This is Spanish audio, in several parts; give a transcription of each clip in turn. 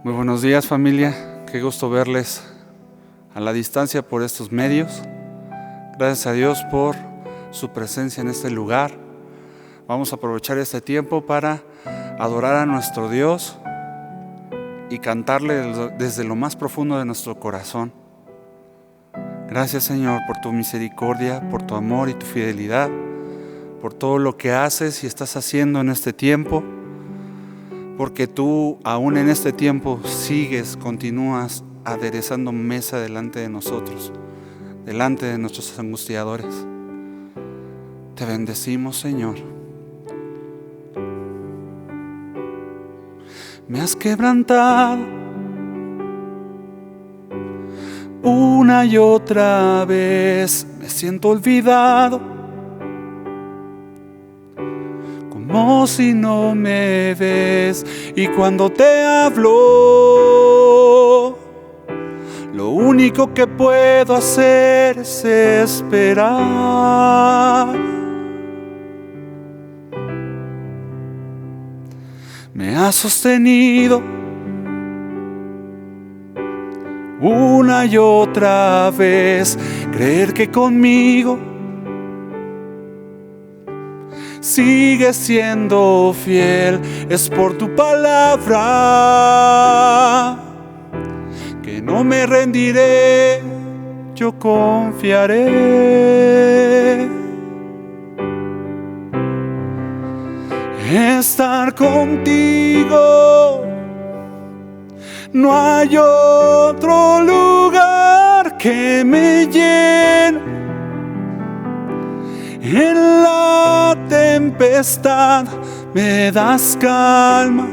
Muy buenos días, familia. Qué gusto verles a la distancia por estos medios. Gracias a Dios por su presencia en este lugar. Vamos a aprovechar este tiempo para adorar a nuestro Dios y cantarle desde lo más profundo de nuestro corazón. Gracias, Señor, por tu misericordia, por tu amor y tu fidelidad, por todo lo que haces y estás haciendo en este tiempo, porque tú aún en este tiempo continúas aderezando mesa delante de nosotros, delante de nuestros angustiadores. Te bendecimos, Señor. Me has quebrantado una y otra vez, me siento olvidado, como si no me ves, y cuando te hablo, lo único que puedo hacer es esperar. Me has sostenido una y otra vez, creer que conmigo sigues siendo fiel, es por tu palabra que no me rendiré, yo confiaré. Estar contigo, no hay otro lugar que me llene. En la tempestad me das calma,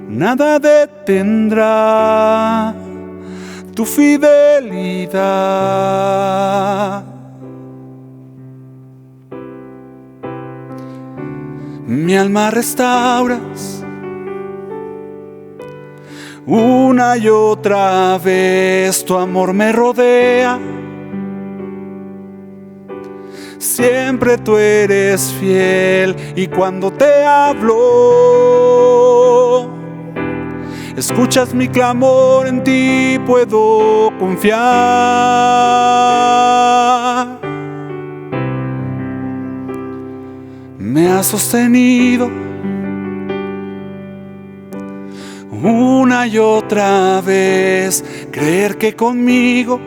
nada detendrá tu fidelidad. Mi alma restauras una y otra vez, tu amor me rodea. Siempre tú eres fiel y cuando te hablo, escuchas mi clamor, en ti puedo confiar. Me has sostenido una y otra vez, creer que conmigo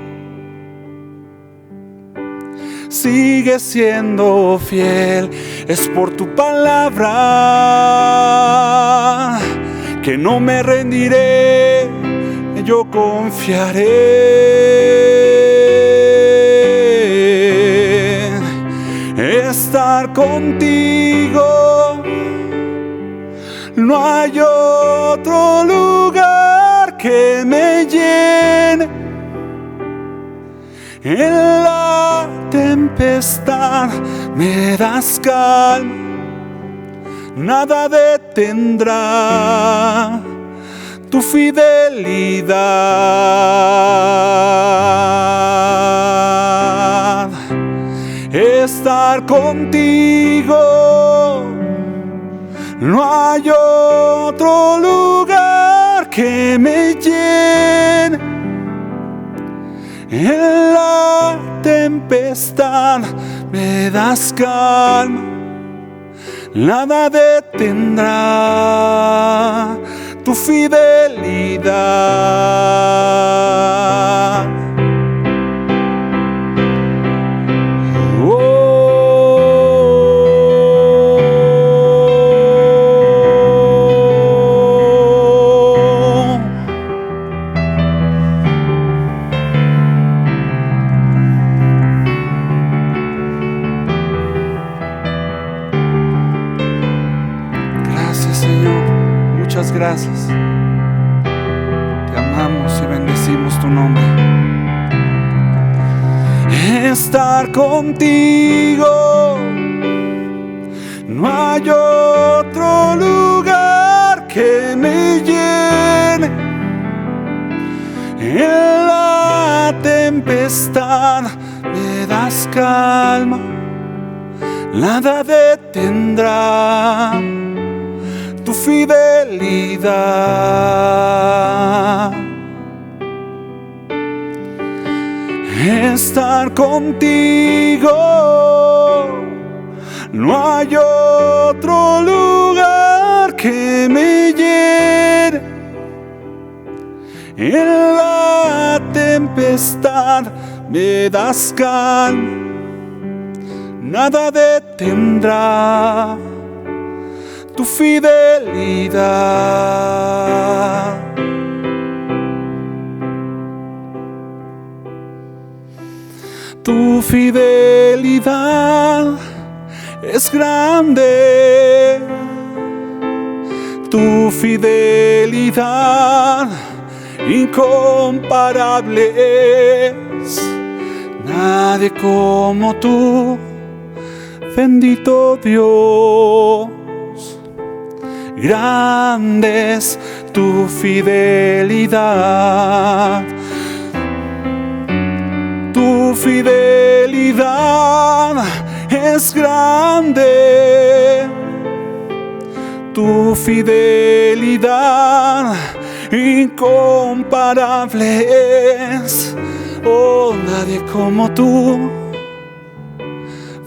sigues siendo fiel, es por tu palabra que no me rendiré, yo confiaré. Estar contigo, no hay otro lugar que me llene. En la tempestad me das calma, nada detendrá tu fidelidad. Estar contigo, no hay otro lugar que me llene. En la tempestad me das calma, nada detendrá tu fidelidad. Muchas gracias. Te amamos y bendecimos tu nombre. Estar contigo, no hay otro lugar que me llene. En la tempestad me das calma, nada detendrá tu fidelidad. Estar contigo, no hay otro lugar que me llene. En la tempestad me das calma, nada detendrá tu fidelidad. Tu fidelidad es grande, tu fidelidad incomparable es. Nadie como tú, bendito Dios. Grande es tu fidelidad. Tu fidelidad es grande, tu fidelidad incomparable es. Oh, nadie como tú,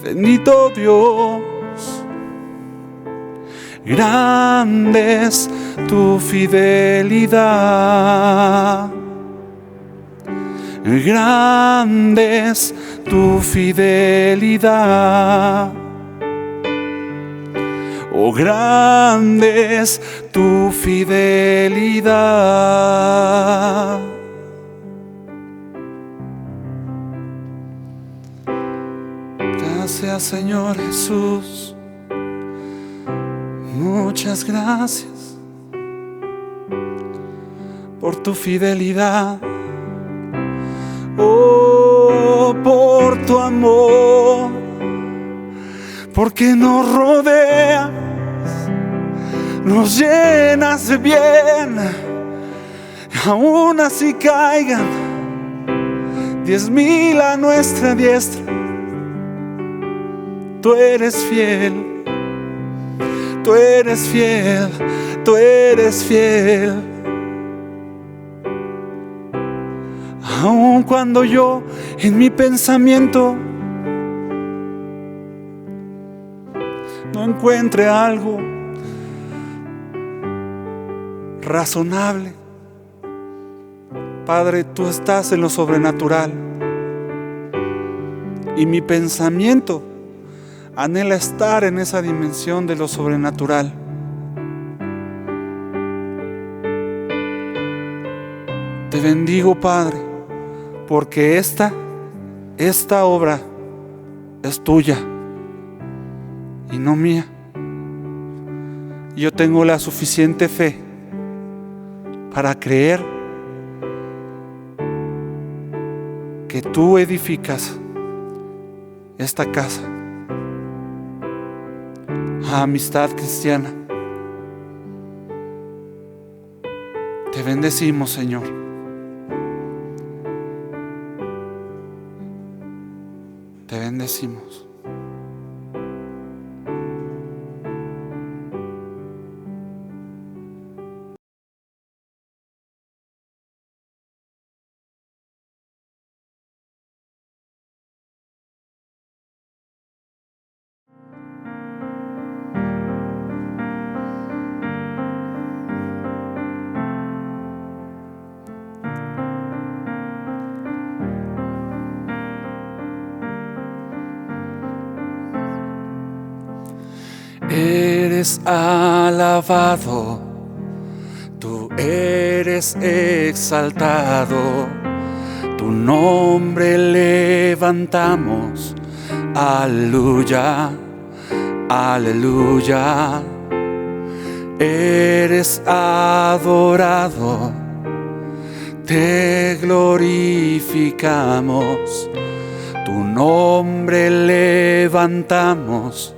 bendito Dios. Grande es tu fidelidad. Grande es tu fidelidad. Oh, grande es tu fidelidad. Gracias, Señor Jesús. Muchas gracias por tu fidelidad. Oh, por tu amor, porque nos rodeas, nos llenas de bien. Aún así caigan 10,000 a nuestra diestra, tú eres fiel, tú eres fiel, tú eres fiel. Aun cuando yo en mi pensamiento no encuentre algo razonable, Padre, tú estás en lo sobrenatural y mi pensamiento anhela estar en esa dimensión de lo sobrenatural. Te bendigo, Padre, porque esta obra es tuya y no mía. Yo tengo la suficiente fe para creer que tú edificas esta casa. Amistad Cristiana, te bendecimos, Señor. Te bendecimos. Eres alabado, tú eres exaltado, tu nombre levantamos, aleluya, aleluya. Eres adorado, te glorificamos, tu nombre levantamos,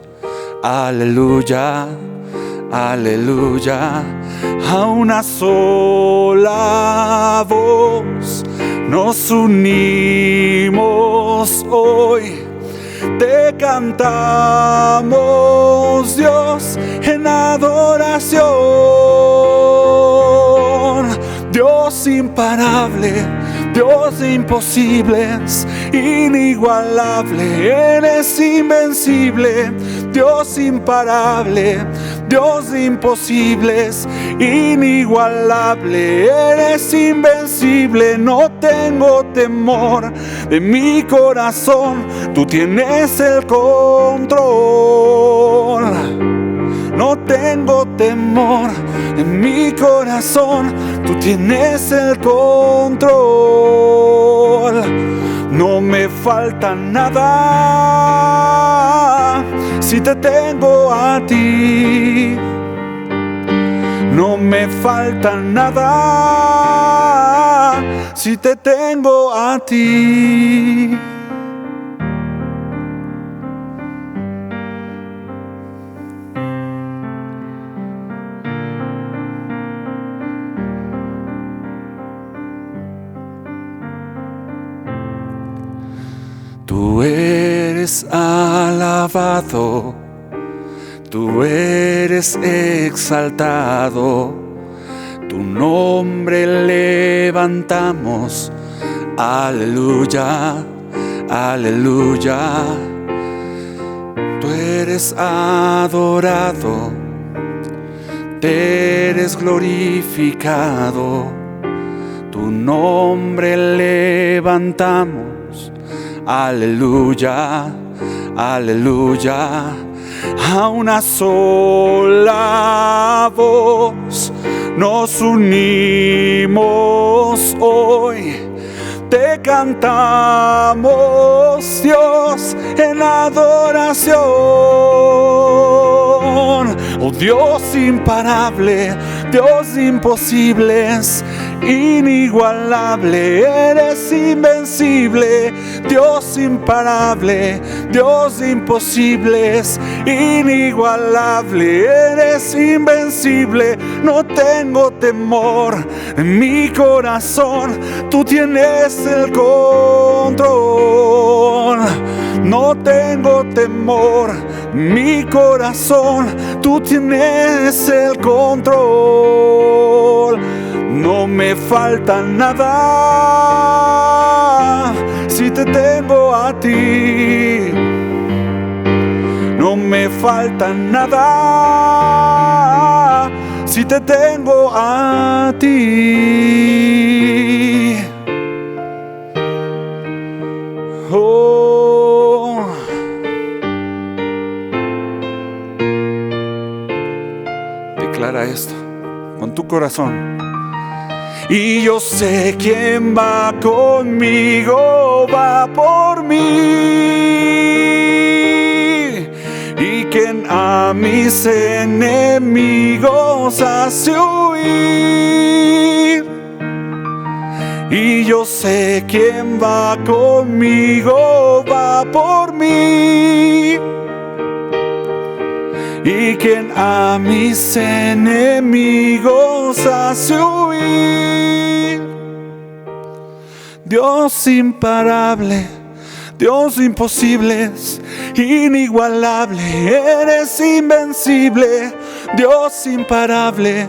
aleluya, aleluya. A una sola voz nos unimos hoy, te cantamos, Dios, en adoración. adoración. Dios imparable, Dios de imposibles, inigualable, eres invencible. Dios imparable, Dios de imposibles, inigualable, eres invencible. No tengo temor de mi corazón, tú tienes el control. No tengo temor en mi corazón, tú tienes el control. No me falta nada si te tengo a ti. No me falta nada si te tengo a ti. Tú eres alabado, tú eres exaltado, tu nombre levantamos, aleluya, aleluya. Tú eres adorado, te eres glorificado, tu nombre levantamos, aleluya, aleluya. A una sola voz nos unimos hoy, te cantamos, Dios, en adoración. Oh Dios imparable, Dios de imposibles, inigualable, eres invencible. Dios imparable, Dios de imposibles, inigualable, eres invencible. No tengo temor en mi corazón, tú tienes el control. No tengo temor en mi corazón, tú tienes el control. No me falta nada si te tengo a ti. No me falta nada si te tengo a ti. Oh. Declara esto con tu corazón. Y yo sé quién va conmigo, va por mí, y quien a mis enemigos hace huir. Y yo sé quién va conmigo, va por mí, y quien a mis enemigos hace huir. Dios imparable, Dios de imposibles, inigualable, eres invencible. Dios imparable,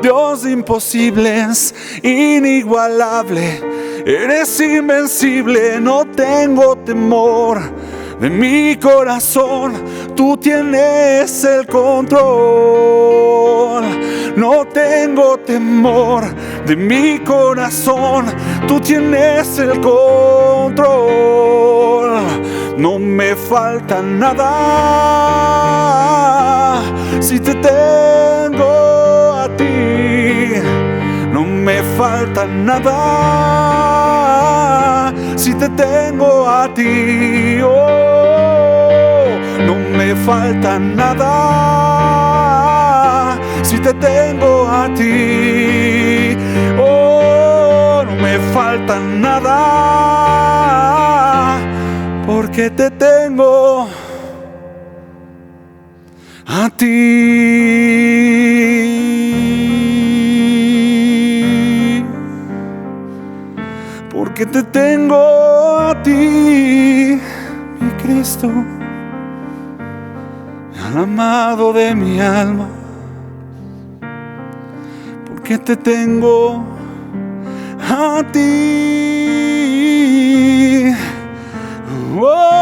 Dios de imposibles, inigualable, eres invencible. No tengo temor de mi corazón, tú tienes el control. No tengo temor de mi corazón, tú tienes el control. No me falta nada si te tengo a ti. No me falta nada si te tengo a ti. Oh, no me falta nada si te tengo a ti. Oh, no me falta nada porque te tengo a ti. Porque te tengo a ti, mi Cristo, el amado de mi alma. que te tengo a ti. Oh.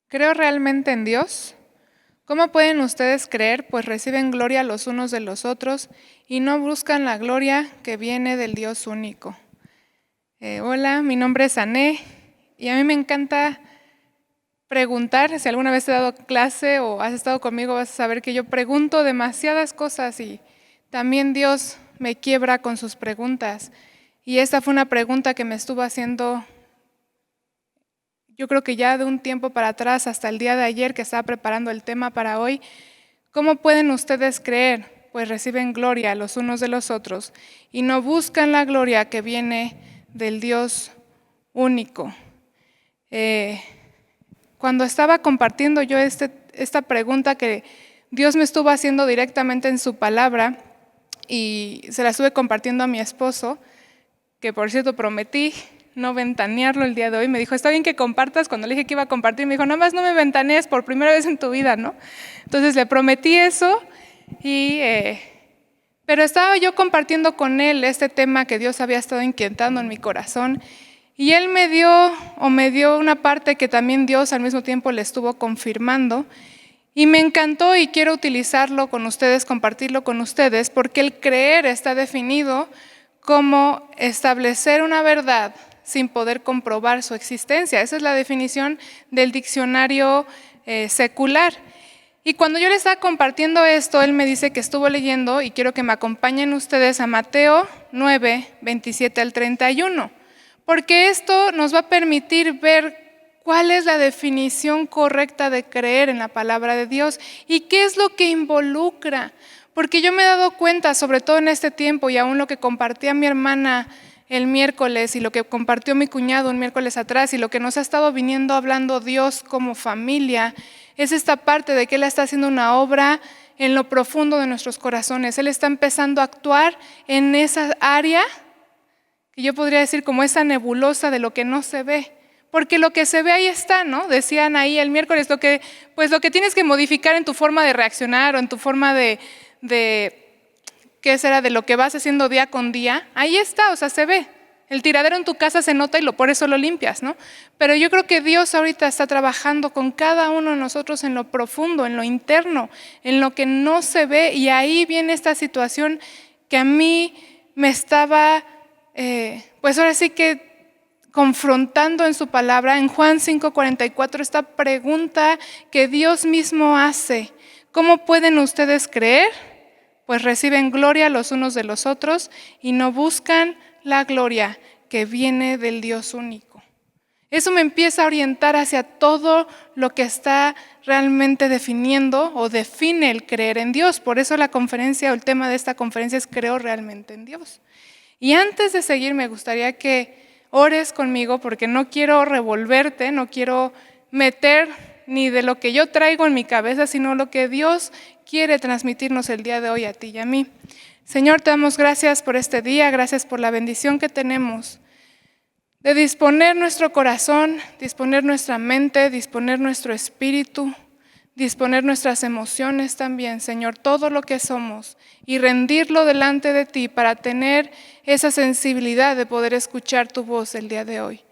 ¿Creo realmente en Dios? ¿Cómo pueden ustedes creer? Pues reciben gloria los unos de los otros y no buscan la gloria que viene del Dios único. Hola, mi nombre es Ané y a mí me encanta preguntar. Si alguna vez te he dado clase o has estado conmigo, vas a saber que yo pregunto demasiadas cosas y también Dios me quiebra con sus preguntas. Y esta fue una pregunta que me estuvo haciendo, yo creo que ya de un tiempo para atrás, hasta el día de ayer que estaba preparando el tema para hoy. ¿Cómo pueden ustedes creer? Pues reciben gloria los unos de los otros y no buscan la gloria que viene del Dios único. Cuando estaba compartiendo yo esta pregunta que Dios me estuvo haciendo directamente en su palabra y se la estuve compartiendo a mi esposo, que por cierto prometí no ventanearlo el día de hoy. Me dijo, está bien que compartas. Cuando le dije que iba a compartir, me dijo, nada más no me ventanees por primera vez en tu vida, ¿no? Entonces le prometí eso, pero estaba yo compartiendo con él este tema que Dios había estado inquietando en mi corazón. Y él me dio una parte que también Dios al mismo tiempo le estuvo confirmando. Y me encantó y quiero utilizarlo con ustedes, compartirlo con ustedes, porque el creer está definido como establecer una verdad sin poder comprobar su existencia. Esa es la definición del diccionario secular. Y cuando yo le estaba compartiendo esto, él me dice que estuvo leyendo, y quiero que me acompañen ustedes a Mateo 9, 27 al 31, porque esto nos va a permitir ver cuál es la definición correcta de creer en la palabra de Dios y qué es lo que involucra. Porque yo me he dado cuenta, sobre todo en este tiempo, y aún lo que compartía mi hermana el miércoles y lo que compartió mi cuñado un miércoles atrás y lo que nos ha estado viniendo hablando Dios como familia, es esta parte de que Él está haciendo una obra en lo profundo de nuestros corazones. Él está empezando a actuar en esa área que yo podría decir como esa nebulosa de lo que no se ve. Porque lo que se ve ahí está, ¿no? Decían ahí el miércoles, lo que tienes que modificar en tu forma de reaccionar o en tu forma de ¿qué será? De lo que vas haciendo día con día, ahí está, o sea, se ve. El tiradero en tu casa se nota y por eso lo limpias, ¿no? Pero yo creo que Dios ahorita está trabajando con cada uno de nosotros en lo profundo, en lo interno, en lo que no se ve, y ahí viene esta situación que a mí me estaba, pues ahora sí que confrontando en su palabra, en Juan 5:44, esta pregunta que Dios mismo hace: ¿cómo pueden ustedes creer? Pues reciben gloria los unos de los otros y no buscan la gloria que viene del Dios único. Eso me empieza a orientar hacia todo lo que está realmente definiendo o define el creer en Dios. Por eso la conferencia o el tema de esta conferencia es creo realmente en Dios. Y antes de seguir me gustaría que ores conmigo, porque no quiero revolverte, no quiero meter ni de lo que yo traigo en mi cabeza, sino lo que Dios quiere transmitirnos el día de hoy a ti y a mí. Señor, te damos gracias por este día, gracias por la bendición que tenemos de disponer nuestro corazón, disponer nuestra mente, disponer nuestro espíritu, disponer nuestras emociones también, Señor, todo lo que somos, y rendirlo delante de ti para tener esa sensibilidad de poder escuchar tu voz el día de hoy.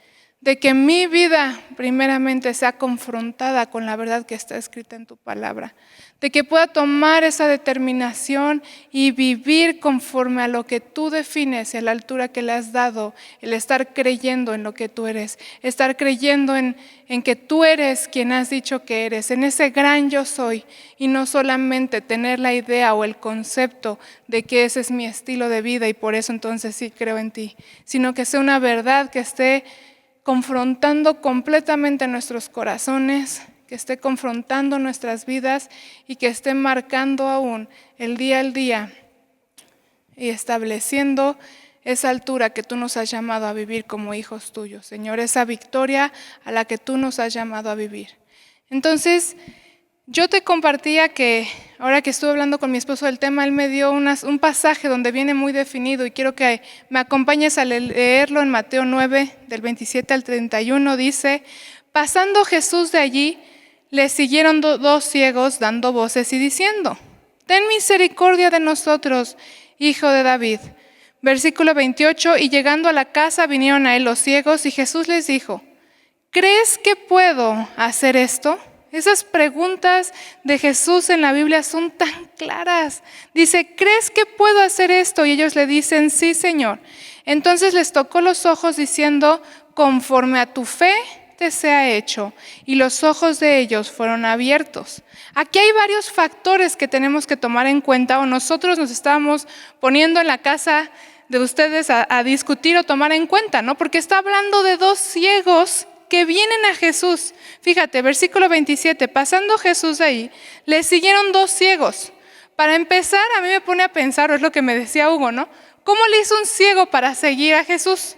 De que mi vida primeramente sea confrontada con la verdad que está escrita en tu palabra. De que pueda tomar esa determinación y vivir conforme a lo que tú defines y a la altura que le has dado. El estar creyendo en lo que tú eres. Estar creyendo en que tú eres quien has dicho que eres. En ese gran yo soy. Y no solamente tener la idea o el concepto de que ese es mi estilo de vida y por eso entonces sí creo en ti. Sino que sea una verdad que esté confrontando completamente nuestros corazones, que esté confrontando nuestras vidas y que esté marcando aún el día al día y estableciendo esa altura que tú nos has llamado a vivir como hijos tuyos, Señor, esa victoria a la que tú nos has llamado a vivir. Entonces, yo te compartía que ahora que estuve hablando con mi esposo del tema, él me dio un pasaje donde viene muy definido y quiero que me acompañes a leerlo en Mateo 9, del 27 al 31. Dice: pasando Jesús de allí, le siguieron dos ciegos dando voces y diciendo: ten misericordia de nosotros, hijo de David. Versículo 28, y llegando a la casa vinieron a él los ciegos y Jesús les dijo: ¿crees que puedo hacer esto? Esas preguntas de Jesús en la Biblia son tan claras. Dice: ¿crees que puedo hacer esto? Y ellos le dicen: sí, Señor. Entonces les tocó los ojos diciendo: conforme a tu fe te sea hecho. Y los ojos de ellos fueron abiertos. Aquí hay varios factores que tenemos que tomar en cuenta, o nosotros nos estábamos poniendo en la casa de ustedes a discutir o tomar en cuenta, ¿no? Porque está hablando de dos ciegos que vienen a Jesús. Fíjate, versículo 27, pasando Jesús de ahí, le siguieron dos ciegos. Para empezar, a mí me pone a pensar, o es lo que me decía Hugo, ¿no? ¿Cómo le hizo un ciego para seguir a Jesús?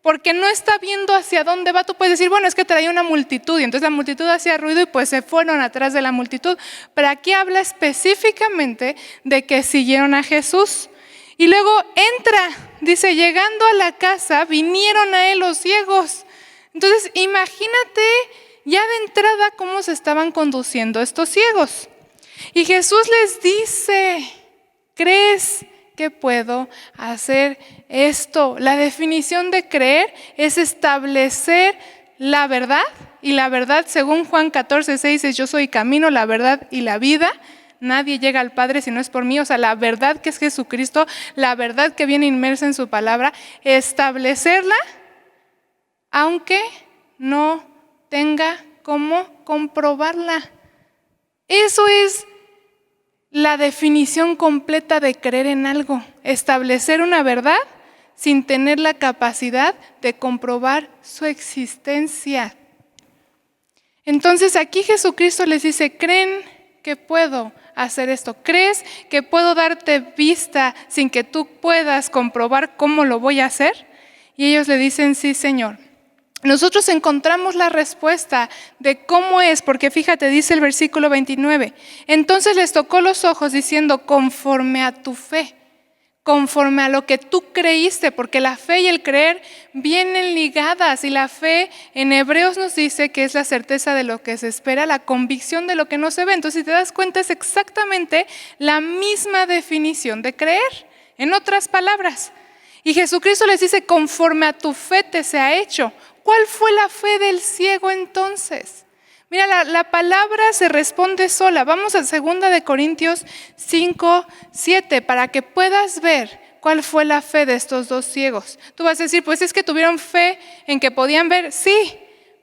Porque no está viendo hacia dónde va. Tú puedes decir, bueno, es que traía una multitud y entonces la multitud hacía ruido y pues se fueron atrás de la multitud. Pero aquí habla específicamente de que siguieron a Jesús. Y luego entra, dice, llegando a la casa, vinieron a él los ciegos. Entonces, imagínate ya de entrada cómo se estaban conduciendo estos ciegos. Y Jesús les dice: ¿crees que puedo hacer esto? La definición de creer es establecer la verdad. Y la verdad, según Juan 14:6, dice: yo soy el camino, la verdad y la vida. Nadie llega al Padre si no es por mí. O sea, la verdad que es Jesucristo, la verdad que viene inmersa en su palabra, establecerla aunque no tenga cómo comprobarla. Eso es la definición completa de creer en algo. Establecer una verdad sin tener la capacidad de comprobar su existencia. Entonces aquí Jesucristo les dice: ¿creen que puedo hacer esto? ¿Crees que puedo darte vista sin que tú puedas comprobar cómo lo voy a hacer? Y ellos le dicen: sí, Señor. Nosotros encontramos la respuesta de cómo es, porque fíjate, dice el versículo 29, entonces les tocó los ojos diciendo: conforme a tu fe, conforme a lo que tú creíste, porque la fe y el creer vienen ligadas, y la fe en Hebreos nos dice que es la certeza de lo que se espera, la convicción de lo que no se ve. Entonces, si te das cuenta, es exactamente la misma definición de creer, en otras palabras. Y Jesucristo les dice: conforme a tu fe te sea hecho. ¿Cuál fue la fe del ciego entonces? Mira, la palabra se responde sola. Vamos a 2 de Corintios 5:7 para que puedas ver cuál fue la fe de estos dos ciegos. Tú vas a decir: pues es que tuvieron fe en que podían ver. Sí,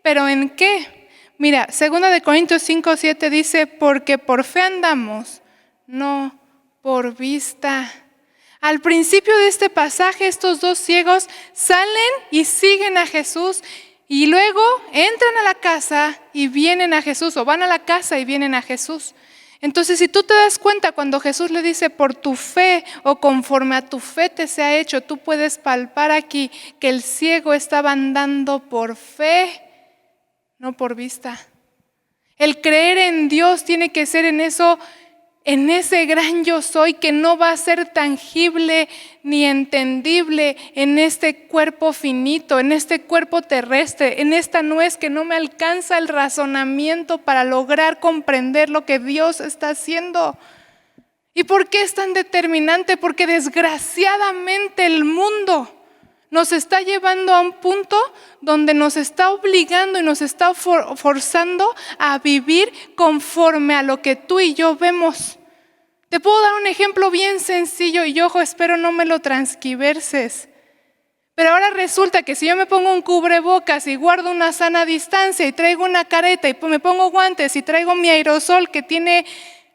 pero ¿en qué? Mira, 2 de Corintios 5:7 dice: porque por fe andamos, no por vista. Al principio de este pasaje, estos dos ciegos salen y siguen a Jesús, y luego entran a la casa y vienen a Jesús, o van a la casa y vienen a Jesús. Entonces, si tú te das cuenta, cuando Jesús le dice: por tu fe o conforme a tu fe te sea hecho, tú puedes palpar aquí que el ciego estaba andando por fe, no por vista. El creer en Dios tiene que ser en eso, en ese gran yo soy que no va a ser tangible ni entendible en este cuerpo finito, en este cuerpo terrestre, en esta nuez que no me alcanza el razonamiento para lograr comprender lo que Dios está haciendo. ¿Y por qué es tan determinante? Porque desgraciadamente el mundo nos está llevando a un punto donde nos está obligando y nos está forzando a vivir conforme a lo que tú y yo vemos. Te puedo dar un ejemplo bien sencillo y ojo, espero no me lo transquiverses. Pero ahora resulta que si yo me pongo un cubrebocas y guardo una sana distancia y traigo una careta y me pongo guantes y traigo mi aerosol que tiene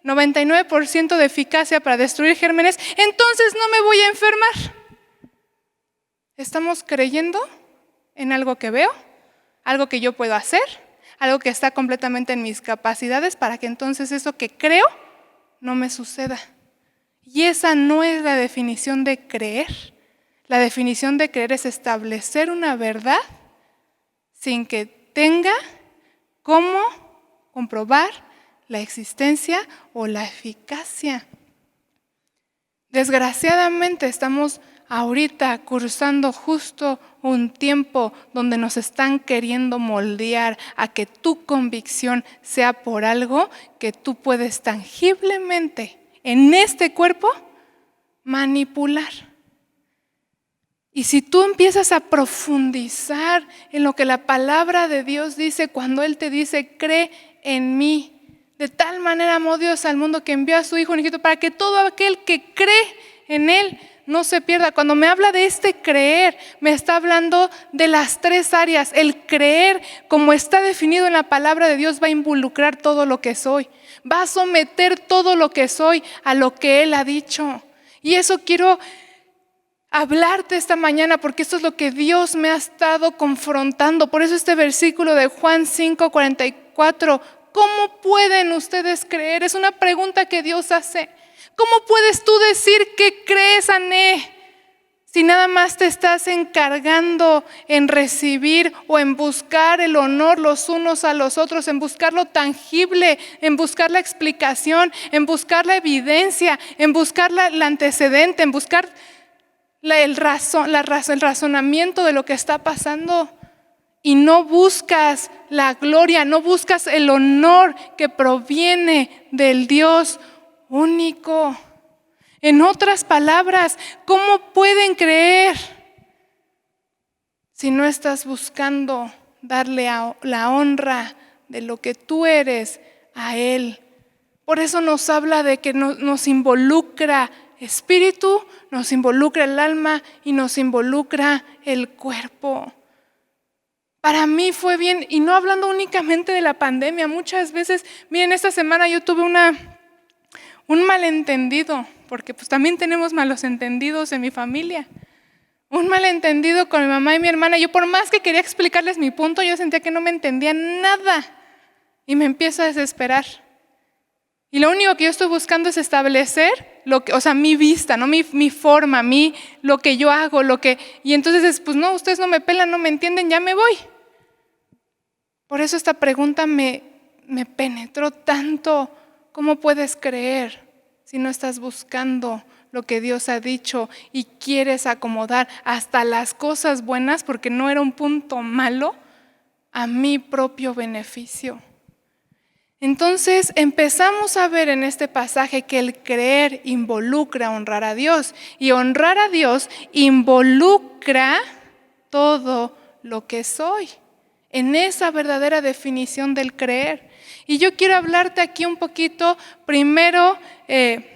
99% de eficacia para destruir gérmenes, entonces no me voy a enfermar. ¿Estamos creyendo en algo que veo? ¿Algo que yo puedo hacer? algo que está completamente en mis capacidades para que entonces eso que creo no me suceda. Y esa no es la definición de creer. La definición de creer es establecer una verdad sin que tenga cómo comprobar la existencia o la eficacia. Desgraciadamente estamos ahorita cursando justo un tiempo donde nos están queriendo moldear a que tu convicción sea por algo que tú puedes tangiblemente en este cuerpo manipular. Y si tú empiezas a profundizar en lo que la palabra de Dios dice, cuando Él te dice, cree en mí, de tal manera amó Dios al mundo que envió a su Hijo único para que todo aquel que cree en Él no se pierda. Cuando me habla de este creer, me está hablando de las tres áreas. El creer, como está definido en la palabra de Dios, va a involucrar todo lo que soy. Va a someter todo lo que soy a lo que Él ha dicho. Y eso quiero hablarte esta mañana, porque esto es lo que Dios me ha estado confrontando. Por eso este versículo de Juan 5:44, ¿cómo pueden ustedes creer? Es una pregunta que Dios hace. ¿Cómo puedes tú decir que crees, Ané, si nada más te estás encargando en recibir o en buscar el honor los unos a los otros, en buscar lo tangible, en buscar la explicación, en buscar la evidencia, en buscar el antecedente, en buscar el razonamiento de lo que está pasando? Y no buscas la gloria, no buscas el honor que proviene del Dios único. En otras palabras, ¿cómo pueden creer si no estás buscando darle la honra de lo que tú eres a Él? Por eso nos habla de que nos involucra espíritu, nos involucra el alma y nos involucra el cuerpo. Para mí fue bien, y no hablando únicamente de la pandemia, muchas veces, miren, esta semana yo tuve un malentendido, porque pues también tenemos malos entendidos en mi familia. Un malentendido con mi mamá y mi hermana. Yo por más que quería explicarles mi punto, yo sentía que no me entendían nada y me empiezo a desesperar. Y lo único que yo estoy buscando es establecer mi vista, ¿no? mi forma, lo que yo hago, y entonces pues no, ustedes no me pelan, no me entienden, ya me voy. Por eso esta pregunta me penetró tanto. ¿Cómo puedes creer si no estás buscando lo que Dios ha dicho y quieres acomodar hasta las cosas buenas, porque no era un punto malo, a mi propio beneficio? Entonces empezamos a ver en este pasaje que el creer involucra honrar a Dios, y honrar a Dios involucra todo lo que soy, en esa verdadera definición del creer. Y yo quiero hablarte aquí un poquito, primero,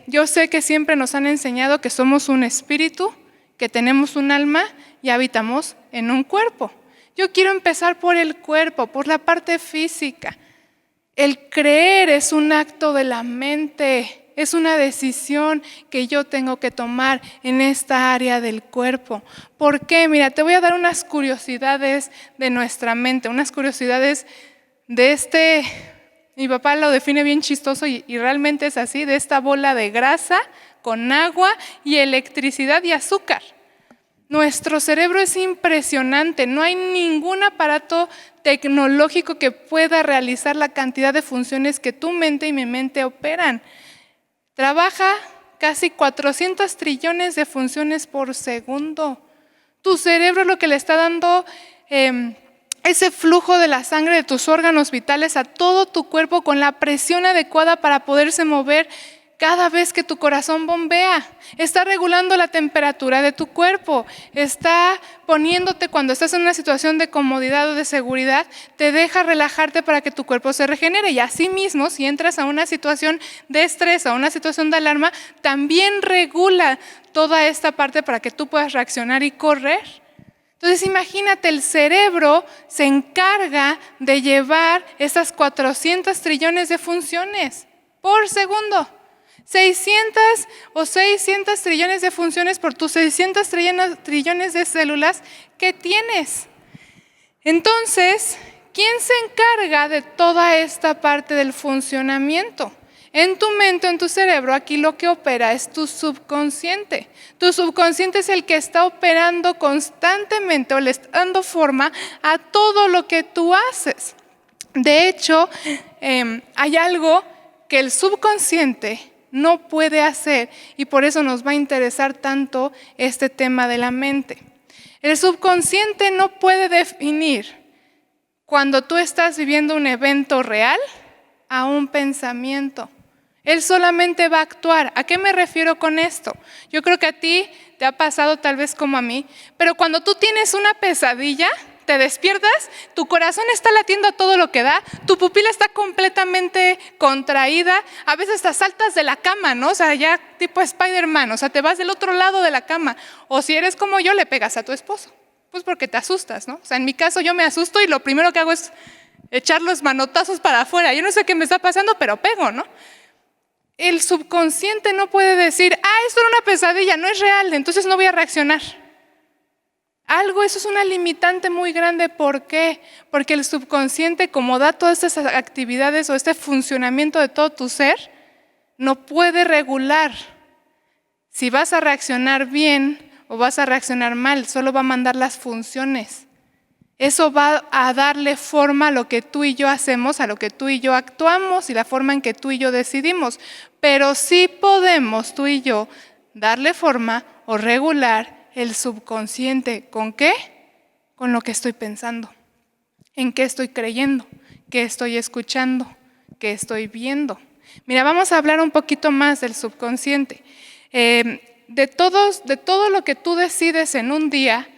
yo sé que siempre nos han enseñado que somos un espíritu, que tenemos un alma y habitamos en un cuerpo. Yo quiero empezar por el cuerpo, por la parte física. El creer es un acto de la mente, es una decisión que yo tengo que tomar en esta área del cuerpo. ¿Por qué? Mira, te voy a dar unas curiosidades de nuestra mente, unas curiosidades de mi papá lo define bien chistoso y realmente es así, de esta bola de grasa con agua y electricidad y azúcar. Nuestro cerebro es impresionante, no hay ningún aparato tecnológico que pueda realizar la cantidad de funciones que tu mente y mi mente operan. Trabaja casi 400 trillones de funciones por segundo. Tu cerebro es lo que le está dando ese flujo de la sangre de tus órganos vitales a todo tu cuerpo con la presión adecuada para poderse mover cada vez que tu corazón bombea. Está regulando la temperatura de tu cuerpo, está poniéndote, cuando estás en una situación de comodidad o de seguridad, te deja relajarte para que tu cuerpo se regenere. Y así mismo, si entras a una situación de estrés, a una situación de alarma, también regula toda esta parte para que tú puedas reaccionar y correr. Entonces imagínate, el cerebro se encarga de llevar esas 400 trillones de funciones por segundo. 600 trillones de funciones por tus 600 trillones de células que tienes. Entonces, ¿quién se encarga de toda esta parte del funcionamiento? En tu mente, en tu cerebro, aquí lo que opera es tu subconsciente. Tu subconsciente es el que está operando constantemente o le está dando forma a todo lo que tú haces. De hecho, hay algo que el subconsciente no puede hacer y por eso nos va a interesar tanto este tema de la mente. El subconsciente no puede definir cuando tú estás viviendo un evento real a un pensamiento. Él solamente va a actuar. ¿A qué me refiero con esto? Yo creo que a ti te ha pasado tal vez como a mí, pero cuando tú tienes una pesadilla, te despiertas, tu corazón está latiendo a todo lo que da, tu pupila está completamente contraída, a veces te saltas de la cama, ¿no? O sea, ya tipo Spider-Man, o sea, te vas del otro lado de la cama. O si eres como yo, le pegas a tu esposo, pues porque te asustas, ¿no? O sea, en mi caso yo me asusto y lo primero que hago es echar los manotazos para afuera. Yo no sé qué me está pasando, pero pego, ¿no? El subconsciente no puede decir, esto era una pesadilla, no es real, entonces no voy a reaccionar. Eso es una limitante muy grande. ¿Por qué? Porque el subconsciente, como da todas estas actividades o este funcionamiento de todo tu ser, no puede regular si vas a reaccionar bien o vas a reaccionar mal, solo va a mandar las funciones. Eso va a darle forma a lo que tú y yo hacemos, a lo que tú y yo actuamos y la forma en que tú y yo decidimos. Pero sí podemos tú y yo darle forma o regular el subconsciente. ¿Con qué? Con lo que estoy pensando, en qué estoy creyendo, qué estoy escuchando, qué estoy viendo. Mira, vamos a hablar un poquito más del subconsciente. De todo lo que tú decides en un día,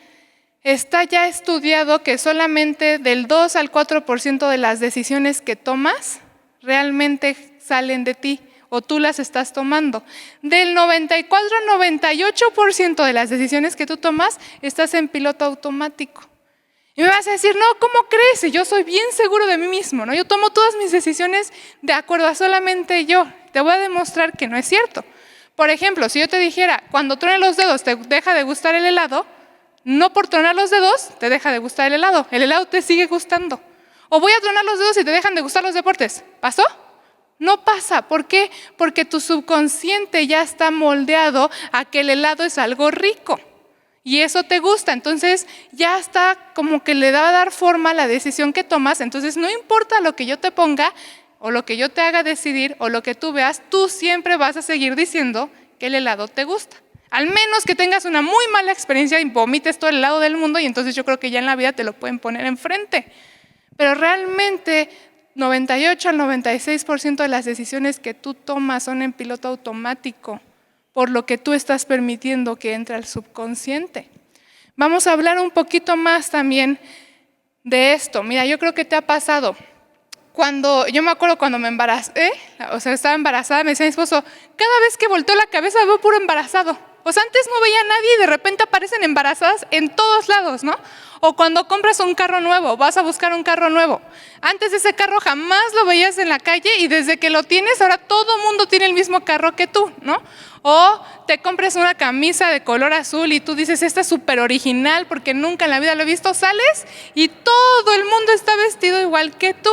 está ya estudiado que solamente del 2 al 4% de las decisiones que tomas realmente salen de ti o tú las estás tomando. Del 94 al 98% de las decisiones que tú tomas, estás en piloto automático. Y me vas a decir, no, ¿cómo crees? Yo soy bien seguro de mí mismo, ¿no? Yo tomo todas mis decisiones de acuerdo a solamente yo. Te voy a demostrar que no es cierto. Por ejemplo, si yo te dijera, cuando truenes los dedos te deja de gustar el helado, no por tronar los dedos te deja de gustar el helado te sigue gustando. O voy a tronar los dedos y te dejan de gustar los deportes. ¿Pasó? No pasa. ¿Por qué? Porque tu subconsciente ya está moldeado a que el helado es algo rico y eso te gusta. Entonces ya está como que le va a dar forma a la decisión que tomas. Entonces no importa lo que yo te ponga o lo que yo te haga decidir o lo que tú veas, tú siempre vas a seguir diciendo que el helado te gusta. Al menos que tengas una muy mala experiencia y vomites todo el helado del mundo y entonces yo creo que ya en la vida te lo pueden poner enfrente. Pero realmente 98 al 96% de las decisiones que tú tomas son en piloto automático, por lo que tú estás permitiendo que entre al subconsciente. Vamos a hablar un poquito más también de esto. Mira, yo creo que te ha pasado. Yo me acuerdo cuando me embaracé, o sea, estaba embarazada, me decía mi esposo, cada vez que volteo la cabeza veo puro embarazado. O sea, antes no veía a nadie y de repente aparecen embarazadas en todos lados, ¿no? O cuando compras un carro nuevo, vas a buscar un carro nuevo. Antes ese carro jamás lo veías en la calle y desde que lo tienes, ahora todo el mundo tiene el mismo carro que tú, ¿no? O te compras una camisa de color azul y tú dices, esta es súper original porque nunca en la vida lo he visto. Sales y todo el mundo está vestido igual que tú.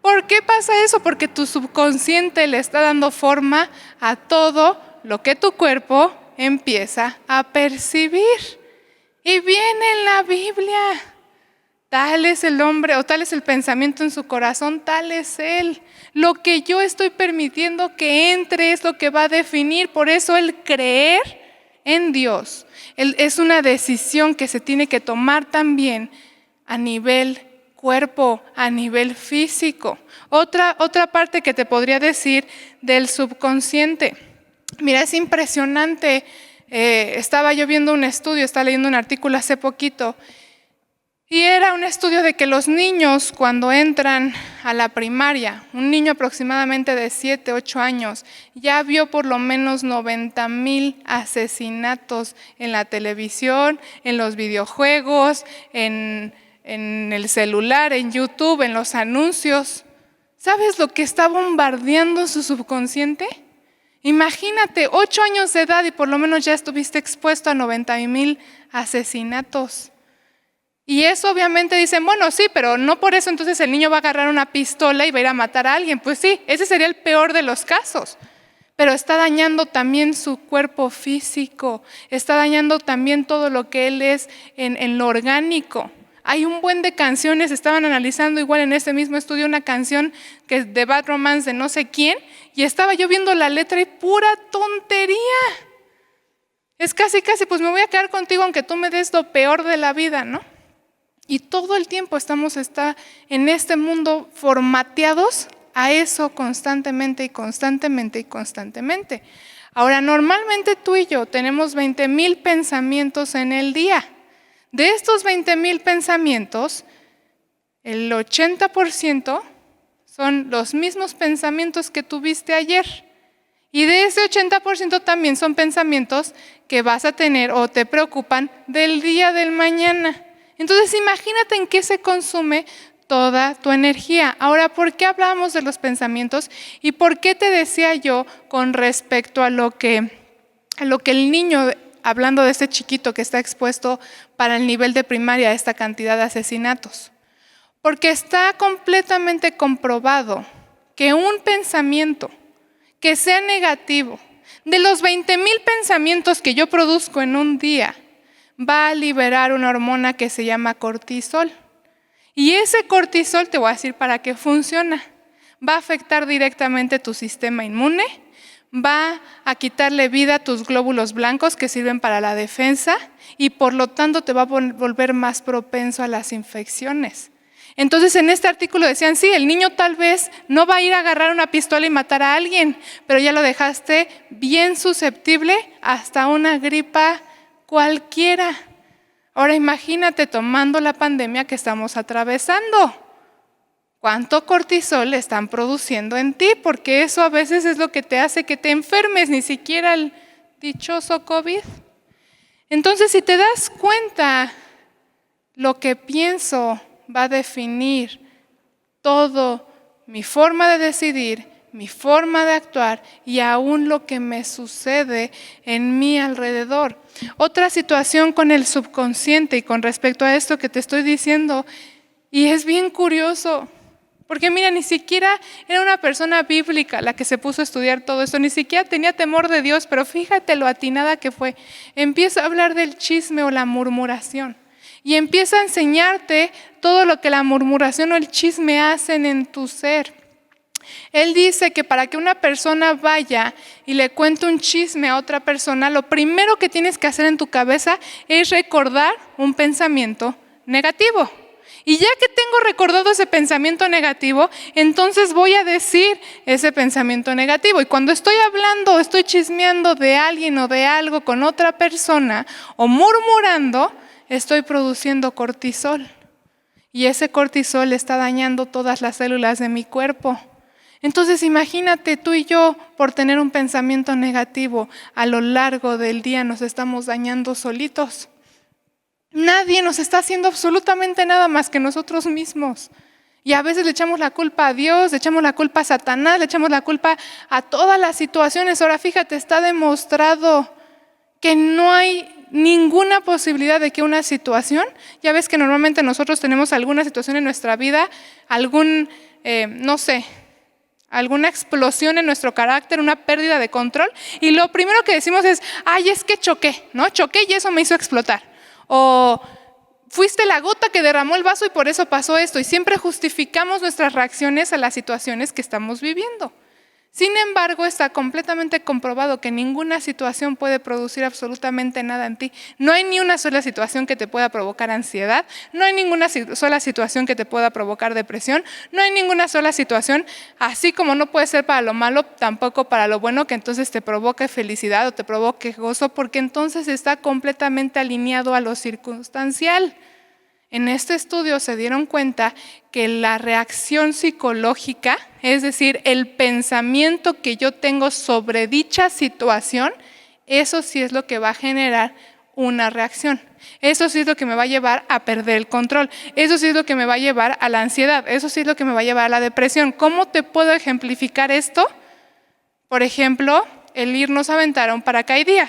¿Por qué pasa eso? Porque tu subconsciente le está dando forma a todo lo que tu cuerpo empieza a percibir. Y viene en la Biblia, tal es el hombre o tal es el pensamiento en su corazón, tal es él. Lo que yo estoy permitiendo que entre es lo que va a definir. Por eso el creer en Dios es una decisión que se tiene que tomar también a nivel cuerpo, a nivel físico. Otra parte que te podría decir del subconsciente. Mira, es impresionante. Estaba yo viendo un estudio, estaba leyendo un artículo hace poquito y era un estudio de que los niños cuando entran a la primaria, un niño aproximadamente de 7, 8 años, ya vio por lo menos 90,000 asesinatos en la televisión, en los videojuegos, en el celular, en YouTube, en los anuncios. ¿Sabes lo que está bombardeando su subconsciente? Imagínate, 8 años de edad y por lo menos ya estuviste expuesto a 90,000 asesinatos. Y eso obviamente dicen, bueno, sí, pero no por eso entonces el niño va a agarrar una pistola y va a ir a matar a alguien. Pues sí, ese sería el peor de los casos. Pero está dañando también su cuerpo físico, está dañando también todo lo que él es en lo orgánico. Hay un buen de canciones, estaban analizando igual en este mismo estudio una canción que es de Bad Romance de no sé quién, y estaba yo viendo la letra y pura tontería. Es casi, pues me voy a quedar contigo aunque tú me des lo peor de la vida, ¿no? Y todo el tiempo estamos en este mundo formateados a eso constantemente y constantemente y constantemente. Ahora, normalmente tú y yo tenemos 20,000 pensamientos en el día. De estos 20,000 pensamientos, el 80% son los mismos pensamientos que tuviste ayer. Y de ese 80% también son pensamientos que vas a tener o te preocupan del día del mañana. Entonces imagínate en qué se consume toda tu energía. Ahora, ¿por qué hablábamos de los pensamientos? ¿Y por qué te decía yo con respecto a lo que el niño, hablando de este chiquito que está expuesto para el nivel de primaria a esta cantidad de asesinatos? Porque está completamente comprobado que un pensamiento que sea negativo, de los 20,000 pensamientos que yo produzco en un día, va a liberar una hormona que se llama cortisol. Y ese cortisol, te voy a decir para qué funciona. Va a afectar directamente tu sistema inmune, va a quitarle vida a tus glóbulos blancos que sirven para la defensa y por lo tanto te va a volver más propenso a las infecciones. Entonces en este artículo decían, sí, el niño tal vez no va a ir a agarrar una pistola y matar a alguien, pero ya lo dejaste bien susceptible hasta una gripa cualquiera. Ahora imagínate tomando la pandemia que estamos atravesando. ¿Cuánto cortisol están produciendo en ti? Porque eso a veces es lo que te hace que te enfermes, ni siquiera el dichoso COVID. Entonces, si te das cuenta, lo que pienso va a definir todo mi forma de decidir, mi forma de actuar y aún lo que me sucede en mi alrededor. Otra situación con el subconsciente y con respecto a esto que te estoy diciendo, y es bien curioso, porque mira, ni siquiera era una persona bíblica la que se puso a estudiar todo esto, ni siquiera tenía temor de Dios, pero fíjate lo atinada que fue. Empieza a hablar del chisme o la murmuración y empieza a enseñarte todo lo que la murmuración o el chisme hacen en tu ser. Él dice que para que una persona vaya y le cuente un chisme a otra persona, lo primero que tienes que hacer en tu cabeza es recordar un pensamiento negativo. Y ya que tengo recordado ese pensamiento negativo, entonces voy a decir ese pensamiento negativo. Y cuando estoy hablando o estoy chismeando de alguien o de algo con otra persona o murmurando, estoy produciendo cortisol. Y ese cortisol está dañando todas las células de mi cuerpo. Entonces imagínate, tú y yo, por tener un pensamiento negativo, a lo largo del día nos estamos dañando solitos. Nadie nos está haciendo absolutamente nada más que nosotros mismos. Y a veces le echamos la culpa a Dios, le echamos la culpa a Satanás, le echamos la culpa a todas las situaciones. Ahora fíjate, está demostrado que no hay ninguna posibilidad de que una situación, ya ves que normalmente nosotros tenemos alguna situación en nuestra vida, alguna explosión en nuestro carácter, una pérdida de control, y lo primero que decimos es, ay, es que choqué, ¿no? Choqué y eso me hizo explotar. O fuiste la gota que derramó el vaso y por eso pasó esto. Y siempre justificamos nuestras reacciones a las situaciones que estamos viviendo. Sin embargo, está completamente comprobado que ninguna situación puede producir absolutamente nada en ti. No hay ni una sola situación que te pueda provocar ansiedad, no hay ninguna sola situación que te pueda provocar depresión, no hay ninguna sola situación, así como no puede ser para lo malo, tampoco para lo bueno, que entonces te provoque felicidad o te provoque gozo, porque entonces está completamente alineado a lo circunstancial. En este estudio se dieron cuenta que la reacción psicológica, es decir, el pensamiento que yo tengo sobre dicha situación, eso sí es lo que va a generar una reacción. Eso sí es lo que me va a llevar a perder el control. Eso sí es lo que me va a llevar a la ansiedad. Eso sí es lo que me va a llevar a la depresión. ¿Cómo te puedo ejemplificar esto? Por ejemplo, el irnos a aventar a un paracaídas.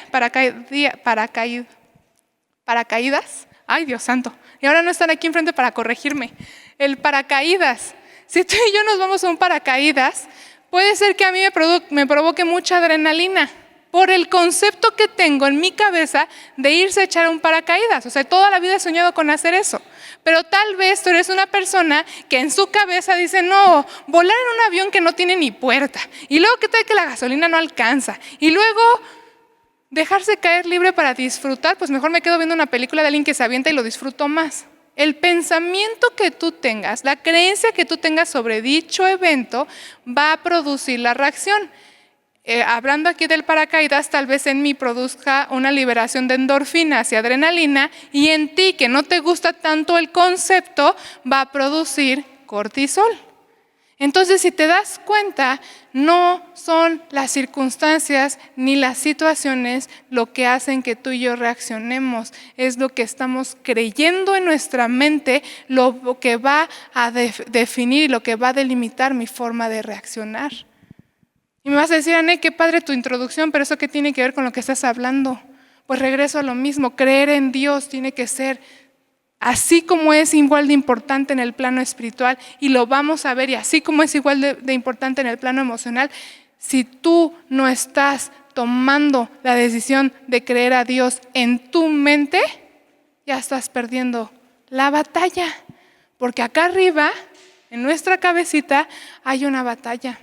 Ay, Dios santo. y ahora no están aquí enfrente para corregirme. El paracaídas. Si tú y yo nos vamos a un paracaídas, puede ser que a mí me provoque mucha adrenalina por el concepto que tengo en mi cabeza de irse a echar un paracaídas. O sea, toda la vida he soñado con hacer eso. Pero tal vez tú eres una persona que en su cabeza dice, no, volar en un avión que no tiene ni puerta. Y luego, ¿qué tal que la gasolina no alcanza? Y luego, dejarse caer libre para disfrutar, pues mejor me quedo viendo una película de alguien que se avienta y lo disfruto más. El pensamiento que tú tengas, la creencia que tú tengas sobre dicho evento va a producir la reacción. Hablando aquí del paracaídas, tal vez en mí produzca una liberación de endorfinas y adrenalina, y en ti, que no te gusta tanto el concepto, va a producir cortisol. Entonces, si te das cuenta, no son las circunstancias ni las situaciones lo que hacen que tú y yo reaccionemos. Es lo que estamos creyendo en nuestra mente, lo que va a definir y lo que va a delimitar mi forma de reaccionar. Y me vas a decir, Ané, qué padre tu introducción, pero ¿eso qué tiene que ver con lo que estás hablando? Pues regreso a lo mismo, creer en Dios tiene que ser así como es igual de importante en el plano espiritual, y lo vamos a ver, y así como es igual de importante en el plano emocional. Si tú no estás tomando la decisión de creer a Dios en tu mente, ya estás perdiendo la batalla, porque acá arriba, en nuestra cabecita, hay una batalla.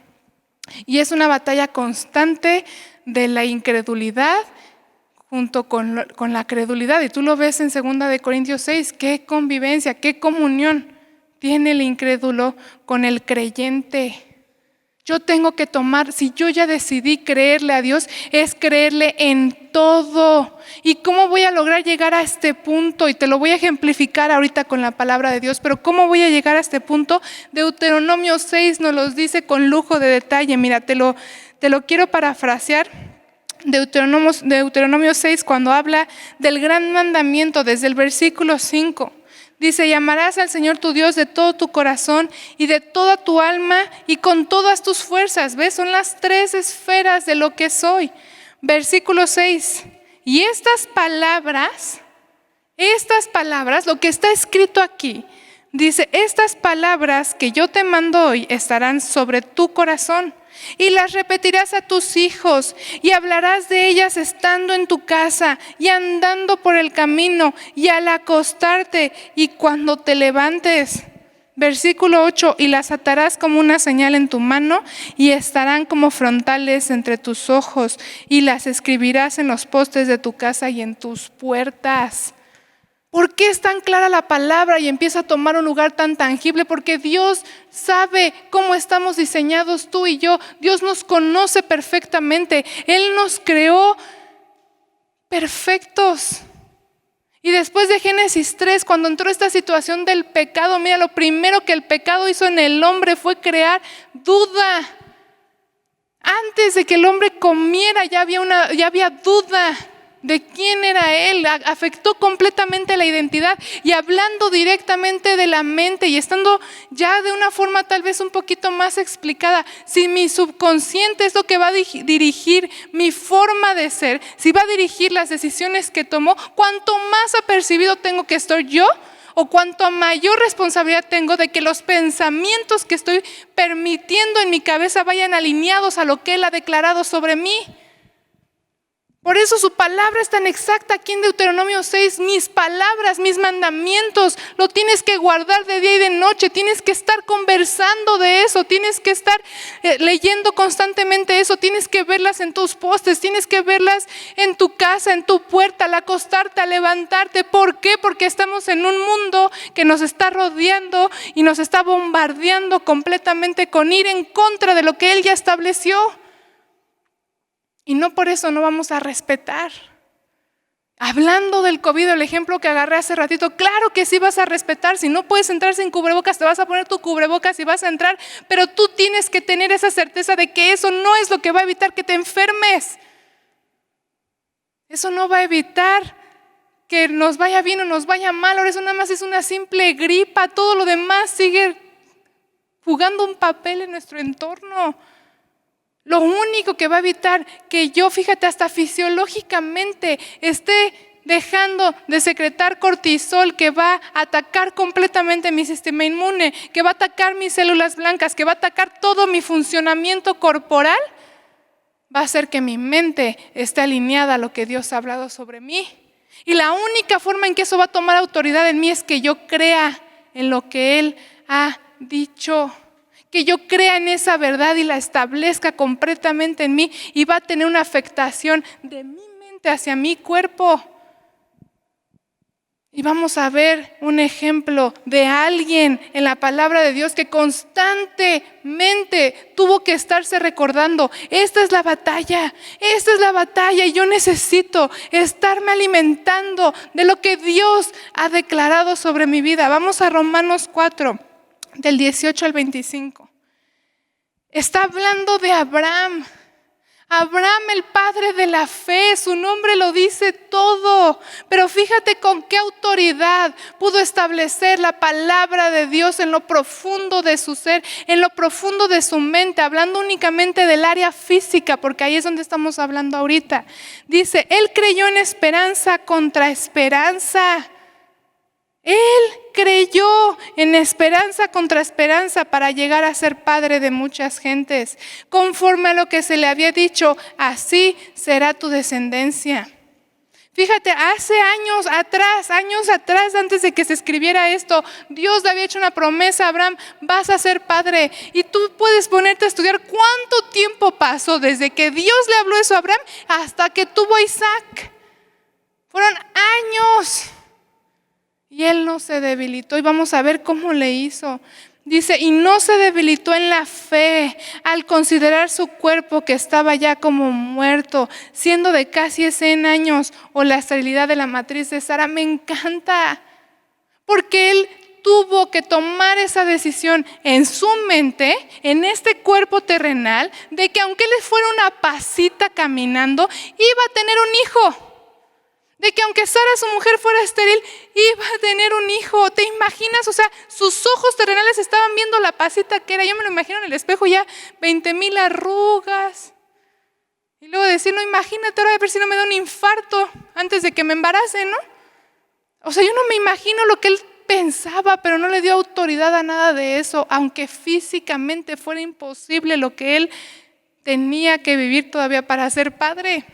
Y es una batalla constante de la incredulidad junto con la credulidad. Y tú lo ves en 2 Corintios 6, qué convivencia, qué comunión tiene el incrédulo con el creyente. Yo tengo que tomar, si yo ya decidí creerle a Dios, es creerle en todo. ¿Y cómo voy a lograr llegar a este punto? Y te lo voy a ejemplificar ahorita con la palabra de Dios, pero ¿cómo voy a llegar a este punto? Deuteronomio 6 nos los dice con lujo de detalle. Mira, te lo quiero parafrasear. Deuteronomio 6, cuando habla del gran mandamiento, desde el versículo 5. Dice, y amarás al Señor tu Dios de todo tu corazón y de toda tu alma y con todas tus fuerzas. ¿Ves? Son las 3 esferas de lo que soy. Versículo 6. Y estas palabras, lo que está escrito aquí, dice, estas palabras que yo te mando hoy estarán sobre tu corazón. Y las repetirás a tus hijos y hablarás de ellas estando en tu casa y andando por el camino y al acostarte y cuando te levantes. Versículo 8, y las atarás como una señal en tu mano y estarán como frontales entre tus ojos y las escribirás en los postes de tu casa y en tus puertas. ¿Por qué es tan clara la palabra y empieza a tomar un lugar tan tangible? Porque Dios sabe cómo estamos diseñados tú y yo. Dios nos conoce perfectamente. Él nos creó perfectos. Y después de Génesis 3, cuando entró esta situación del pecado, mira, lo primero que el pecado hizo en el hombre fue crear duda. Antes de que el hombre comiera ya había duda de quién era él. Afectó completamente la identidad, y hablando directamente de la mente y estando ya de una forma tal vez un poquito más explicada, si mi subconsciente es lo que va a dirigir mi forma de ser, si va a dirigir las decisiones que tomo, cuanto más apercibido tengo que estar yo, o cuanto mayor responsabilidad tengo de que los pensamientos que estoy permitiendo en mi cabeza vayan alineados a lo que Él ha declarado sobre mí. Por eso su palabra es tan exacta aquí en Deuteronomio 6. Mis palabras, mis mandamientos, lo tienes que guardar de día y de noche. Tienes que estar conversando de eso. Tienes que estar leyendo constantemente eso. Tienes que verlas en tus postes. Tienes que verlas en tu casa, en tu puerta, al acostarte, al levantarte. ¿Por qué? Porque estamos en un mundo que nos está rodeando y nos está bombardeando completamente con ir en contra de lo que Él ya estableció. Y no por eso no vamos a respetar. Hablando del COVID, el ejemplo que agarré hace ratito, claro que sí vas a respetar. Si no puedes entrar sin cubrebocas, te vas a poner tu cubrebocas y vas a entrar. Pero tú tienes que tener esa certeza de que eso no es lo que va a evitar que te enfermes. Eso no va a evitar que nos vaya bien o nos vaya mal. Ahora eso nada más es una simple gripa. Todo lo demás sigue jugando un papel en nuestro entorno. Lo único que va a evitar que yo, fíjate, hasta fisiológicamente esté dejando de secretar cortisol que va a atacar completamente mi sistema inmune, que va a atacar mis células blancas, que va a atacar todo mi funcionamiento corporal, va a hacer que mi mente esté alineada a lo que Dios ha hablado sobre mí. Y la única forma en que eso va a tomar autoridad en mí es que yo crea en lo que Él ha dicho, que yo crea en esa verdad y la establezca completamente en mí, y va a tener una afectación de mi mente hacia mi cuerpo. Y vamos a ver un ejemplo de alguien en la palabra de Dios que constantemente tuvo que estarse recordando: esta es la batalla, y yo necesito estarme alimentando de lo que Dios ha declarado sobre mi vida. Vamos a Romanos 4, del 18 al 25. Está hablando de Abraham. Abraham, el padre de la fe, su nombre lo dice todo. Pero fíjate con qué autoridad pudo establecer la palabra de Dios en lo profundo de su ser, en lo profundo de su mente, hablando únicamente del área física, porque ahí es donde estamos hablando ahorita. Dice, él creyó en esperanza contra esperanza. Él creyó en esperanza contra esperanza para llegar a ser padre de muchas gentes. Conforme a lo que se le había dicho, así será tu descendencia. Fíjate, hace años atrás, antes de que se escribiera esto, Dios le había hecho una promesa a Abraham: vas a ser padre. Y tú puedes ponerte a estudiar cuánto tiempo pasó desde que Dios le habló eso a Abraham hasta que tuvo a Isaac. Fueron años. Y él no se debilitó, y vamos a ver cómo le hizo. Dice, y no se debilitó en la fe al considerar su cuerpo que estaba ya como muerto, siendo de casi 100 años, o la esterilidad de la matriz de Sara. Me encanta, porque él tuvo que tomar esa decisión en su mente, en este cuerpo terrenal, de que aunque él fuera una pasita caminando, iba a tener un hijo. De que aunque Sara, su mujer, fuera estéril, iba a tener un hijo. ¿Te imaginas? O sea, sus ojos terrenales estaban viendo la pasita que era. Yo me lo imagino en el espejo ya 20,000 arrugas. Y luego decir, no, imagínate ahora a ver si no me da un infarto antes de que me embarace, ¿no? O sea, yo no me imagino lo que él pensaba, pero no le dio autoridad a nada de eso, aunque físicamente fuera imposible lo que él tenía que vivir todavía para ser padre.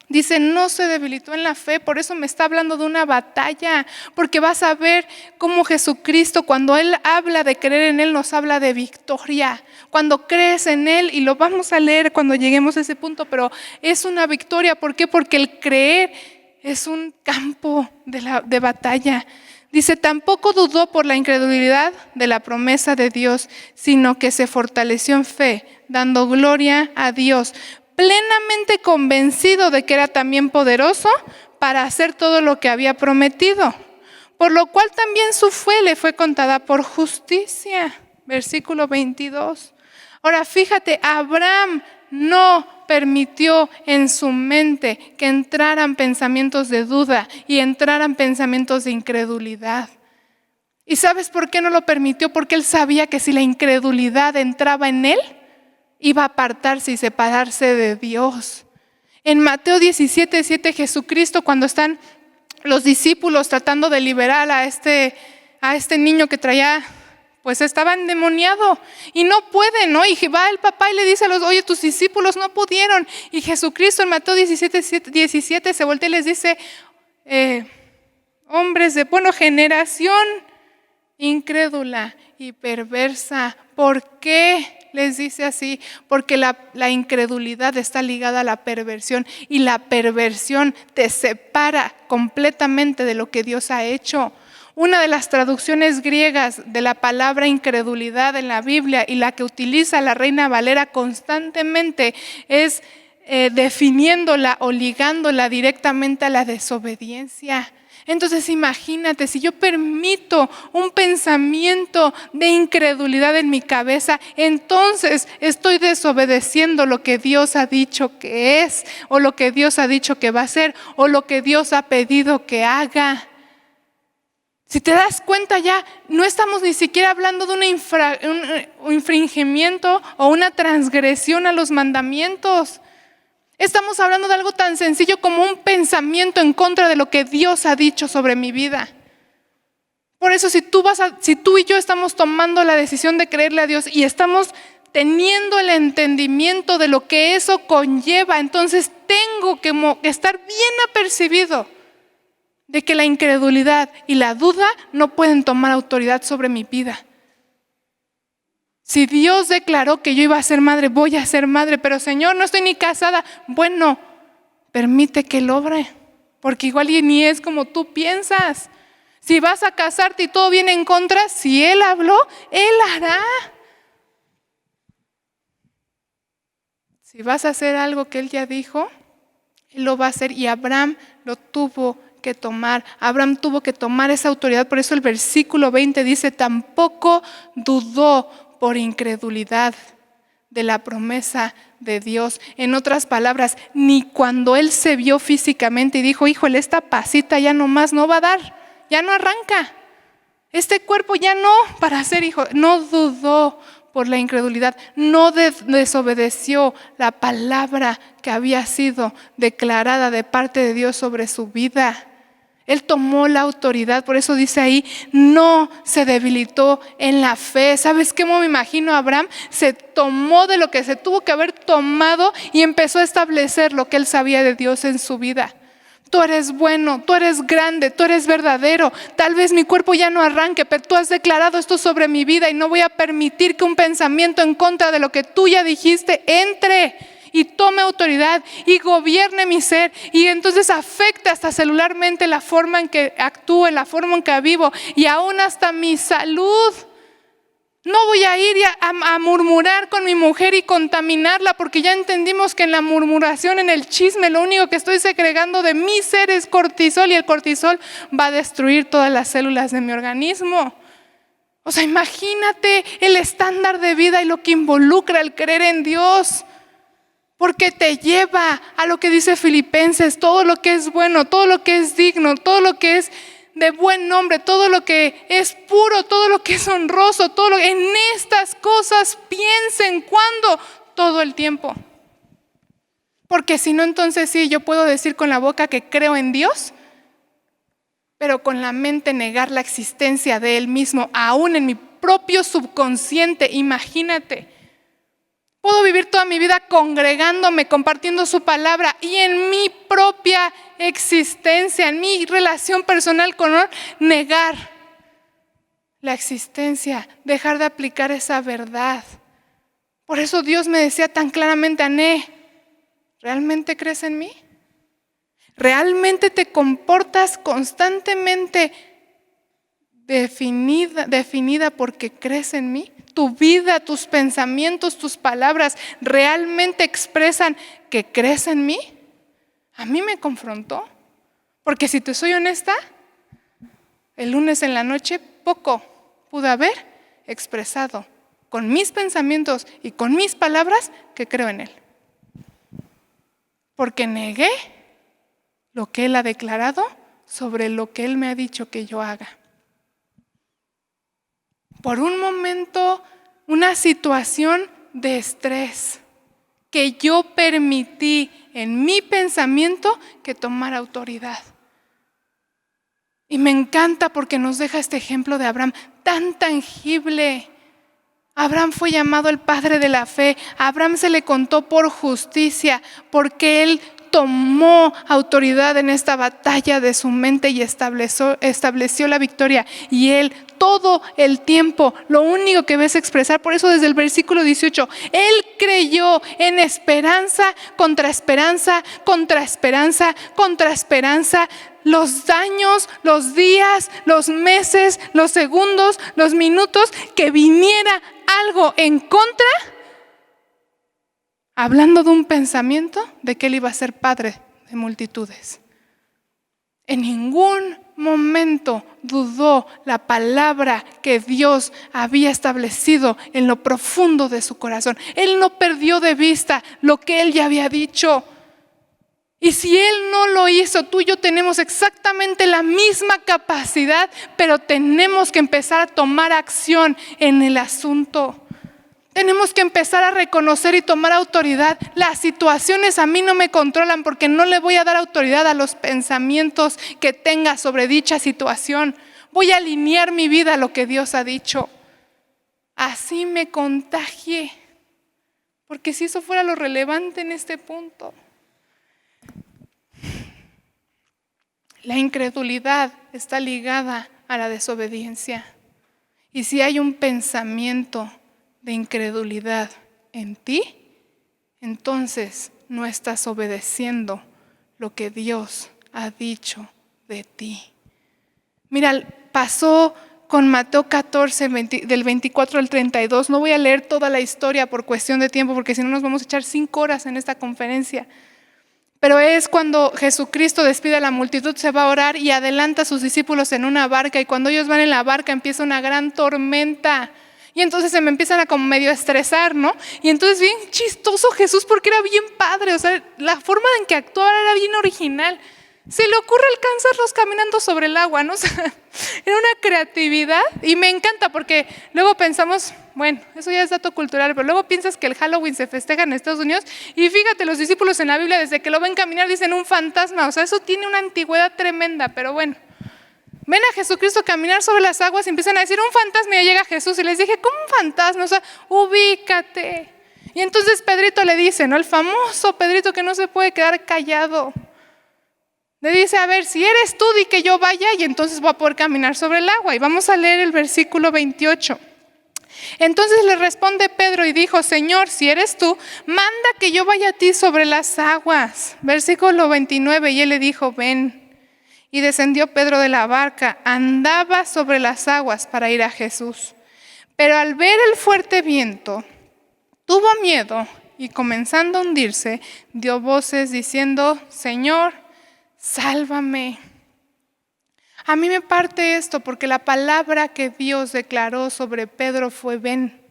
Dice, no se debilitó en la fe. Por eso me está hablando de una batalla, porque vas a ver cómo Jesucristo, cuando Él habla de creer en Él, nos habla de victoria. Cuando crees en Él, y lo vamos a leer cuando lleguemos a ese punto, pero es una victoria. ¿Por qué? Porque el creer es un campo de batalla. Dice, tampoco dudó por la incredulidad de la promesa de Dios, sino que se fortaleció en fe, dando gloria a Dios, plenamente convencido de que era también poderoso para hacer todo lo que había prometido, por lo cual también su fe le fue contada por justicia. Versículo 22. Ahora fíjate, Abraham no permitió en su mente que entraran pensamientos de duda y entraran pensamientos de incredulidad. ¿Y sabes por qué no lo permitió? Porque él sabía que si la incredulidad entraba en él, iba a apartarse y separarse de Dios. En Mateo 17:7, Jesucristo, cuando están los discípulos tratando de liberar a este niño que traía, pues estaba endemoniado y no pueden, ¿no? Y va el papá y le dice a los, oye, tus discípulos no pudieron. Y Jesucristo en Mateo 17 se voltea y les dice, hombres de, generación incrédula y perversa. ¿Por qué les dice así? Porque la incredulidad está ligada a la perversión, y la perversión te separa completamente de lo que Dios ha hecho. Una de las traducciones griegas de la palabra incredulidad en la Biblia, y la que utiliza la Reina Valera constantemente, es definiéndola o ligándola directamente a la desobediencia. Entonces imagínate, si yo permito un pensamiento de incredulidad en mi cabeza, entonces estoy desobedeciendo lo que Dios ha dicho que es, o lo que Dios ha dicho que va a hacer, o lo que Dios ha pedido que haga. Si te das cuenta, ya no estamos ni siquiera hablando de un infringimiento o una transgresión a los mandamientos. Estamos hablando de algo tan sencillo como un pensamiento en contra de lo que Dios ha dicho sobre mi vida. Por eso si tú y yo estamos tomando la decisión de creerle a Dios y estamos teniendo el entendimiento de lo que eso conlleva, entonces tengo que estar bien apercibido de que la incredulidad y la duda no pueden tomar autoridad sobre mi vida. Si Dios declaró que yo iba a ser madre, voy a ser madre, pero Señor, no estoy ni casada. Bueno, permite que Él obre, porque igual y ni es como tú piensas. Si vas a casarte y todo viene en contra, si Él habló, Él hará. Si vas a hacer algo que Él ya dijo, Él lo va a hacer, y Abraham lo tuvo que tomar. Abraham tuvo que tomar esa autoridad. Por eso el versículo 20 dice: tampoco dudó por incredulidad de la promesa de Dios. En otras palabras, ni cuando él se vio físicamente y dijo: híjole, esta pasita ya nomás no va a dar, ya no arranca, este cuerpo ya no para ser hijo. No dudó por la incredulidad, no desobedeció la palabra que había sido declarada de parte de Dios sobre su vida. Él tomó la autoridad, por eso dice ahí, no se debilitó en la fe. ¿Sabes cómo me imagino a Abraham? Se tomó de lo que se tuvo que haber tomado y empezó a establecer lo que él sabía de Dios en su vida. Tú eres bueno, tú eres grande, tú eres verdadero. Tal vez mi cuerpo ya no arranque, pero tú has declarado esto sobre mi vida y no voy a permitir que un pensamiento en contra de lo que tú ya dijiste entre y tome autoridad y gobierne mi ser, y entonces afecta hasta celularmente la forma en que actúo, la forma en que vivo y aún hasta mi salud. No voy a ir a murmurar con mi mujer y contaminarla, porque ya entendimos que en la murmuración, en el chisme, lo único que estoy segregando de mi ser es cortisol, y el cortisol va a destruir todas las células de mi organismo. O sea, imagínate el estándar de vida y lo que involucra el creer en Dios. Porque te lleva a lo que dice Filipenses: todo lo que es bueno, todo lo que es digno, todo lo que es de buen nombre, todo lo que es puro, todo lo que es honroso, en estas cosas piensen. ¿Cuándo? Todo el tiempo. Porque si no, entonces sí, yo puedo decir con la boca que creo en Dios, pero con la mente negar la existencia de Él mismo, aún en mi propio subconsciente. Imagínate. Puedo vivir toda mi vida congregándome, compartiendo su palabra, y en mi propia existencia, en mi relación personal con Él, negar la existencia, dejar de aplicar esa verdad. Por eso Dios me decía tan claramente: Ané, ¿realmente crees en mí? ¿Realmente te comportas constantemente definida porque crees en mí? ¿Tu vida, tus pensamientos, tus palabras realmente expresan que crees en mí? A mí me confrontó, porque si te soy honesta, el lunes en la noche poco pude haber expresado con mis pensamientos y con mis palabras que creo en Él, porque negué lo que Él ha declarado sobre lo que Él me ha dicho que yo haga. Por un momento, una situación de estrés que yo permití en mi pensamiento que tomara autoridad. Y me encanta porque nos deja este ejemplo de Abraham tan tangible. Abraham fue llamado el padre de la fe. A Abraham se le contó por justicia, porque él tomó autoridad en esta batalla de su mente y estableció la victoria. Y él todo el tiempo lo único que ves expresar. Por eso desde el versículo 18, él creyó en esperanza, contra esperanza, contra esperanza, contra esperanza. Los años, los días, los meses, los segundos, los minutos, que viniera algo en contra, hablando de un pensamiento de que él iba a ser padre de multitudes. En ningún momento dudó la palabra que Dios había establecido en lo profundo de su corazón. Él no perdió de vista lo que él ya había dicho. Y si él no lo hizo, tú y yo tenemos exactamente la misma capacidad, pero tenemos que empezar a tomar acción en el asunto. Tenemos que empezar a reconocer y tomar autoridad. Las situaciones a mí no me controlan porque no le voy a dar autoridad a los pensamientos que tenga sobre dicha situación. Voy a alinear mi vida a lo que Dios ha dicho. Así me contagie. Porque si eso fuera lo relevante en este punto. La incredulidad está ligada a la desobediencia. Y si hay un pensamiento de incredulidad en ti, entonces no estás obedeciendo lo que Dios ha dicho de ti. Mira, pasó con Mateo 14, del 24 al 32. No voy a leer toda la historia por cuestión de tiempo, porque si no nos vamos a echar 5 horas en esta conferencia. Pero es cuando Jesucristo despide a la multitud, se va a orar y adelanta a sus discípulos en una barca. Y cuando ellos van en la barca empieza una gran tormenta. Y entonces se me empiezan a como medio estresar, ¿no? Y entonces bien chistoso Jesús porque era bien padre. O sea, la forma en que actuaba era bien original. Se le ocurre alcanzarlos caminando sobre el agua, ¿no? O sea, era una creatividad y me encanta porque luego pensamos, bueno, eso ya es dato cultural, pero luego piensas que el Halloween se festeja en Estados Unidos y fíjate, los discípulos en la Biblia desde que lo ven caminar dicen un fantasma, o sea, eso tiene una antigüedad tremenda, pero bueno. Ven a Jesucristo caminar sobre las aguas y empiezan a decir un fantasma y ya llega Jesús y les dije, ¿cómo un fantasma? O sea, ubícate. Y entonces Pedrito le dice, ¿no? El famoso Pedrito que no se puede quedar callado. Le dice, a ver, si eres tú, di que yo vaya y entonces voy a poder caminar sobre el agua. Y vamos a leer el versículo 28. Entonces le responde Pedro y dijo, Señor, si eres tú, manda que yo vaya a ti sobre las aguas. Versículo 29, y él le dijo, ven. Y descendió Pedro de la barca, andaba sobre las aguas para ir a Jesús. Pero al ver el fuerte viento, tuvo miedo y comenzando a hundirse, dio voces diciendo, Señor, sálvame. A mí me parte esto porque la palabra que Dios declaró sobre Pedro fue ven.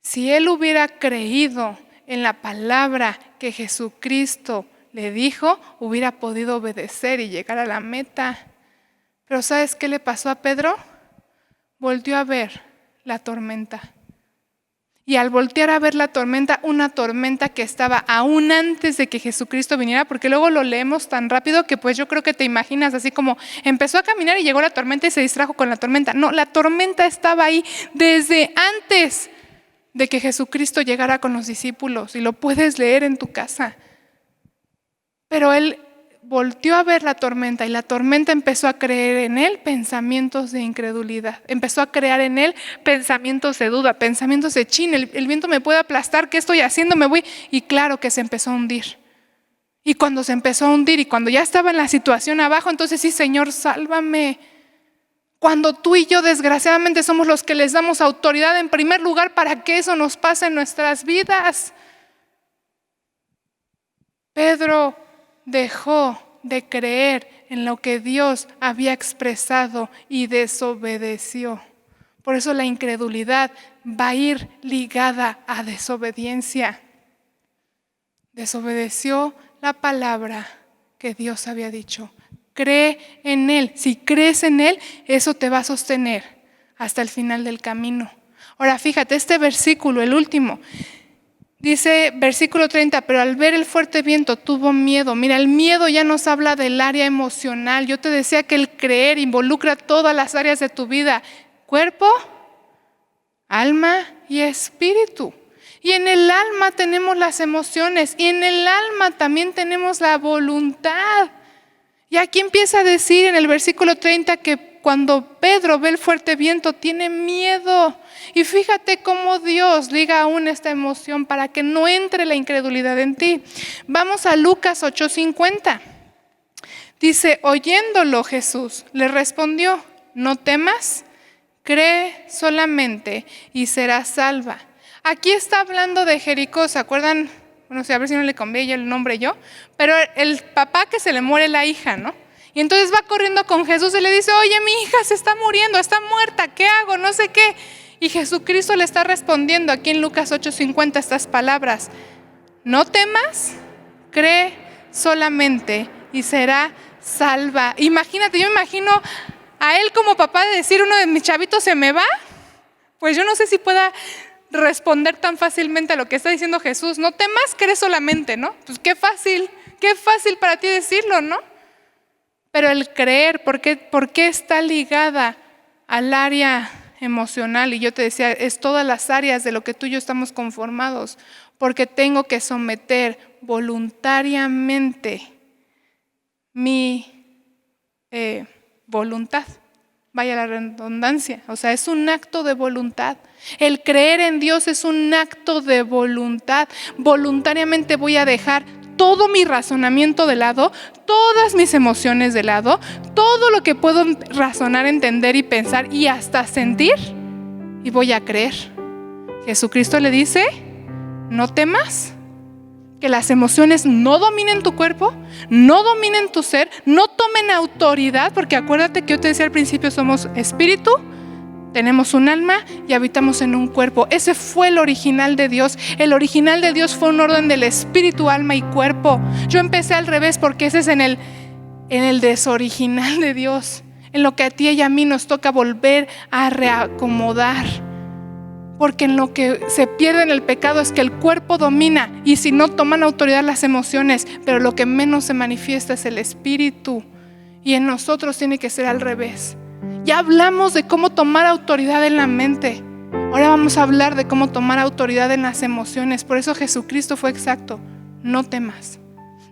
Si él hubiera creído en la palabra que Jesucristo le dijo, hubiera podido obedecer y llegar a la meta. Pero ¿sabes qué le pasó a Pedro? Volteó a ver la tormenta. Y al voltear a ver la tormenta, una tormenta que estaba aún antes de que Jesucristo viniera, porque luego lo leemos tan rápido que pues yo creo que te imaginas así como empezó a caminar y llegó la tormenta y se distrajo con la tormenta. No, la tormenta estaba ahí desde antes de que Jesucristo llegara con los discípulos y lo puedes leer en tu casa. Pero él volteó a ver la tormenta y la tormenta empezó a creer en él pensamientos de incredulidad. Empezó a crear en él pensamientos de duda, pensamientos de chin, el viento me puede aplastar, ¿qué estoy haciendo? Me voy. Y claro que se empezó a hundir. Y cuando se empezó a hundir y cuando ya estaba en la situación abajo, entonces sí, Señor, sálvame. Cuando tú y yo desgraciadamente somos los que les damos autoridad en primer lugar para que eso nos pase en nuestras vidas. Pedro dejó de creer en lo que Dios había expresado y desobedeció. Por eso la incredulidad va a ir ligada a desobediencia. Desobedeció la palabra que Dios había dicho. Cree en Él. Si crees en Él, eso te va a sostener hasta el final del camino. Ahora fíjate, este versículo, el último, dice versículo 30, pero al ver el fuerte viento tuvo miedo. Mira, el miedo ya nos habla del área emocional. Yo te decía que el creer involucra todas las áreas de tu vida. Cuerpo, alma y espíritu. Y en el alma tenemos las emociones y en el alma también tenemos la voluntad. Y aquí empieza a decir en el versículo 30 que cuando Pedro ve el fuerte viento tiene miedo. Y fíjate cómo Dios liga aún esta emoción para que no entre la incredulidad en ti. Vamos a Lucas 8:50. Dice, oyéndolo Jesús le respondió, no temas, cree solamente y serás salva. Aquí está hablando de Jericó, ¿se acuerdan? Bueno, a ver si no le cambié yo el nombre yo, pero el papá que se le muere la hija, ¿no? Y entonces va corriendo con Jesús y le dice, oye, mi hija se está muriendo, está muerta, ¿qué hago? No sé qué. Y Jesucristo le está respondiendo aquí en Lucas 8:50 estas palabras, no temas, cree solamente y será salva. Imagínate, yo me imagino a él como papá de decir, uno de mis chavitos se me va, Pues yo no sé si pueda responder tan fácilmente a lo que está diciendo Jesús. No temas, crees solamente, ¿no? Pues qué fácil para ti decirlo, ¿no? Pero el creer, ¿por qué está ligada al área emocional? Y yo te decía, es todas las áreas de lo que tú y yo estamos conformados, porque tengo que someter voluntariamente mi voluntad. Vaya la redundancia, o sea, es un acto de voluntad. El creer en Dios es un acto de voluntad. Voluntariamente voy a dejar todo mi razonamiento de lado, todas mis emociones de lado, todo lo que puedo razonar, entender y pensar y hasta sentir, y voy a creer. Jesucristo le dice, no temas, que las emociones no dominen tu cuerpo, no dominen tu ser, no tomen autoridad, porque acuérdate que yo te decía al principio, somos espíritu, tenemos un alma y habitamos en un cuerpo. Ese fue el original de Dios. El original de Dios fue un orden del espíritu, alma y cuerpo. Yo empecé al revés porque ese es en el desoriginal de Dios, en lo que a ti y a mí nos toca volver a reacomodar. Porque en lo que se pierde en el pecado es que el cuerpo domina, y si no toman autoridad las emociones, pero lo que menos se manifiesta es el espíritu, y en nosotros tiene que ser al revés. Ya hablamos de cómo tomar autoridad en la mente, ahora vamos a hablar de cómo tomar autoridad en las emociones. Por eso Jesucristo fue exacto, no temas.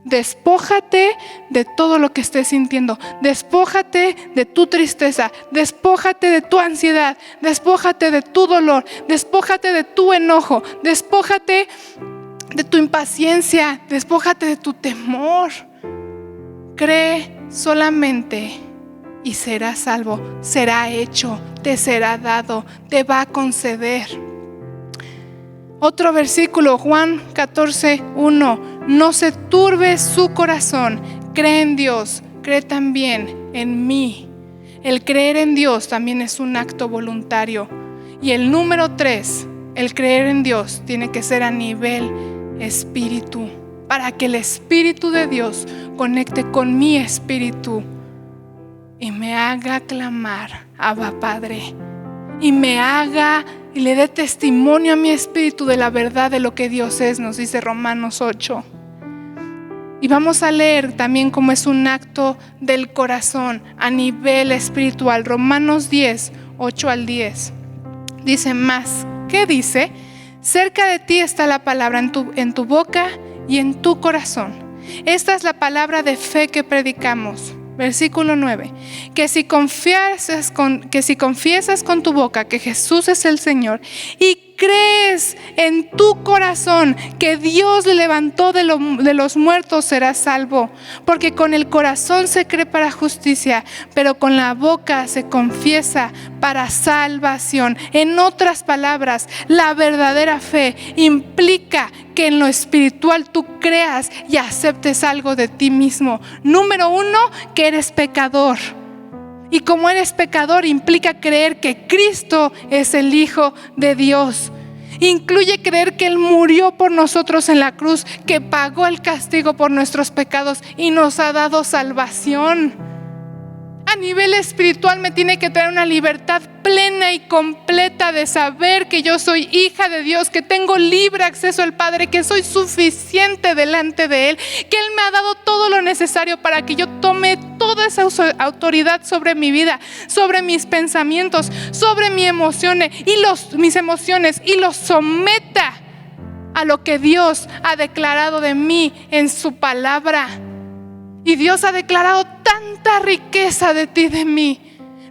Despójate de todo lo que estés sintiendo, despójate de tu tristeza, despójate de tu ansiedad, despójate de tu dolor, despójate de tu enojo, despójate de tu impaciencia, despójate de tu temor. Cree solamente y serás salvo, será hecho, te será dado, te va a conceder. Otro versículo, Juan 14:1. No se turbe su corazón, cree en Dios, cree también en mí. El creer en Dios también es un acto voluntario. Y el número 3, el creer en Dios tiene que ser a nivel espíritu, para que el Espíritu de Dios conecte con mi espíritu y me haga clamar, Abba Padre, y le dé testimonio a mi espíritu de la verdad de lo que Dios es, nos dice Romanos 8. Y vamos a leer también cómo es un acto del corazón a nivel espiritual. Romanos 10, 8 al 10. Dice más, ¿qué dice? Cerca de ti está la palabra en tu boca y en tu corazón. Esta es la palabra de fe que predicamos. Versículo 9, que si confiesas con tu boca que Jesús es el Señor y crees en tu corazón que Dios le levantó de los muertos, serás salvo. Porque con el corazón se cree para justicia, pero con la boca se confiesa para salvación. En otras palabras, la verdadera fe implica que en lo espiritual tú creas y aceptes algo de ti mismo. Número 1, que eres pecador. Y como eres pecador, implica creer que Cristo es el Hijo de Dios. Incluye creer que Él murió por nosotros en la cruz, que pagó el castigo por nuestros pecados y nos ha dado salvación. A nivel espiritual me tiene que traer una libertad plena y completa de saber que yo soy hija de Dios, que tengo libre acceso al Padre, que soy suficiente delante de Él, que Él me ha dado todo lo necesario para que yo tome toda esa autoridad sobre mi vida, sobre mis pensamientos, sobre mis emociones y los someta a lo que Dios ha declarado de mí en su palabra. Y Dios ha declarado tanta riqueza de ti y de mí.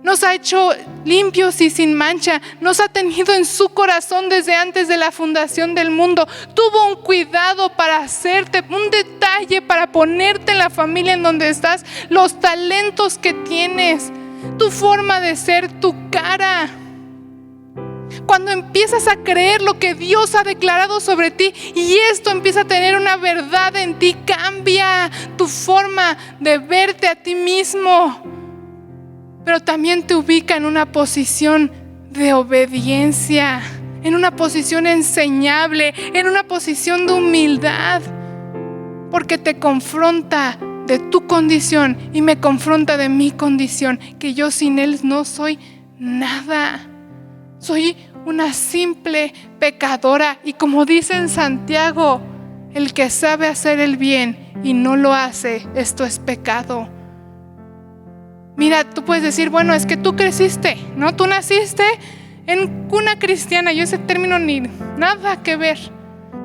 Nos ha hecho limpios y sin mancha. Nos ha tenido en su corazón desde antes de la fundación del mundo. Tuvo un cuidado para hacerte, un detalle para ponerte en la familia en donde estás, los talentos que tienes, tu forma de ser, tu cara. Cuando empiezas a creer lo que Dios ha declarado sobre ti y esto empieza a tener una verdad en ti, cambia tu forma de verte a ti mismo, pero también te ubica en una posición de obediencia, en una posición enseñable, en una posición de humildad, porque te confronta de tu condición y me confronta de mi condición, que yo sin Él no soy nada. Soy una simple pecadora. Y como dice en Santiago, el que sabe hacer el bien y no lo hace, esto es pecado. Mira, tú puedes decir, bueno, es que tú creciste, ¿no? Tú naciste en cuna cristiana. Yo ese término ni nada que ver.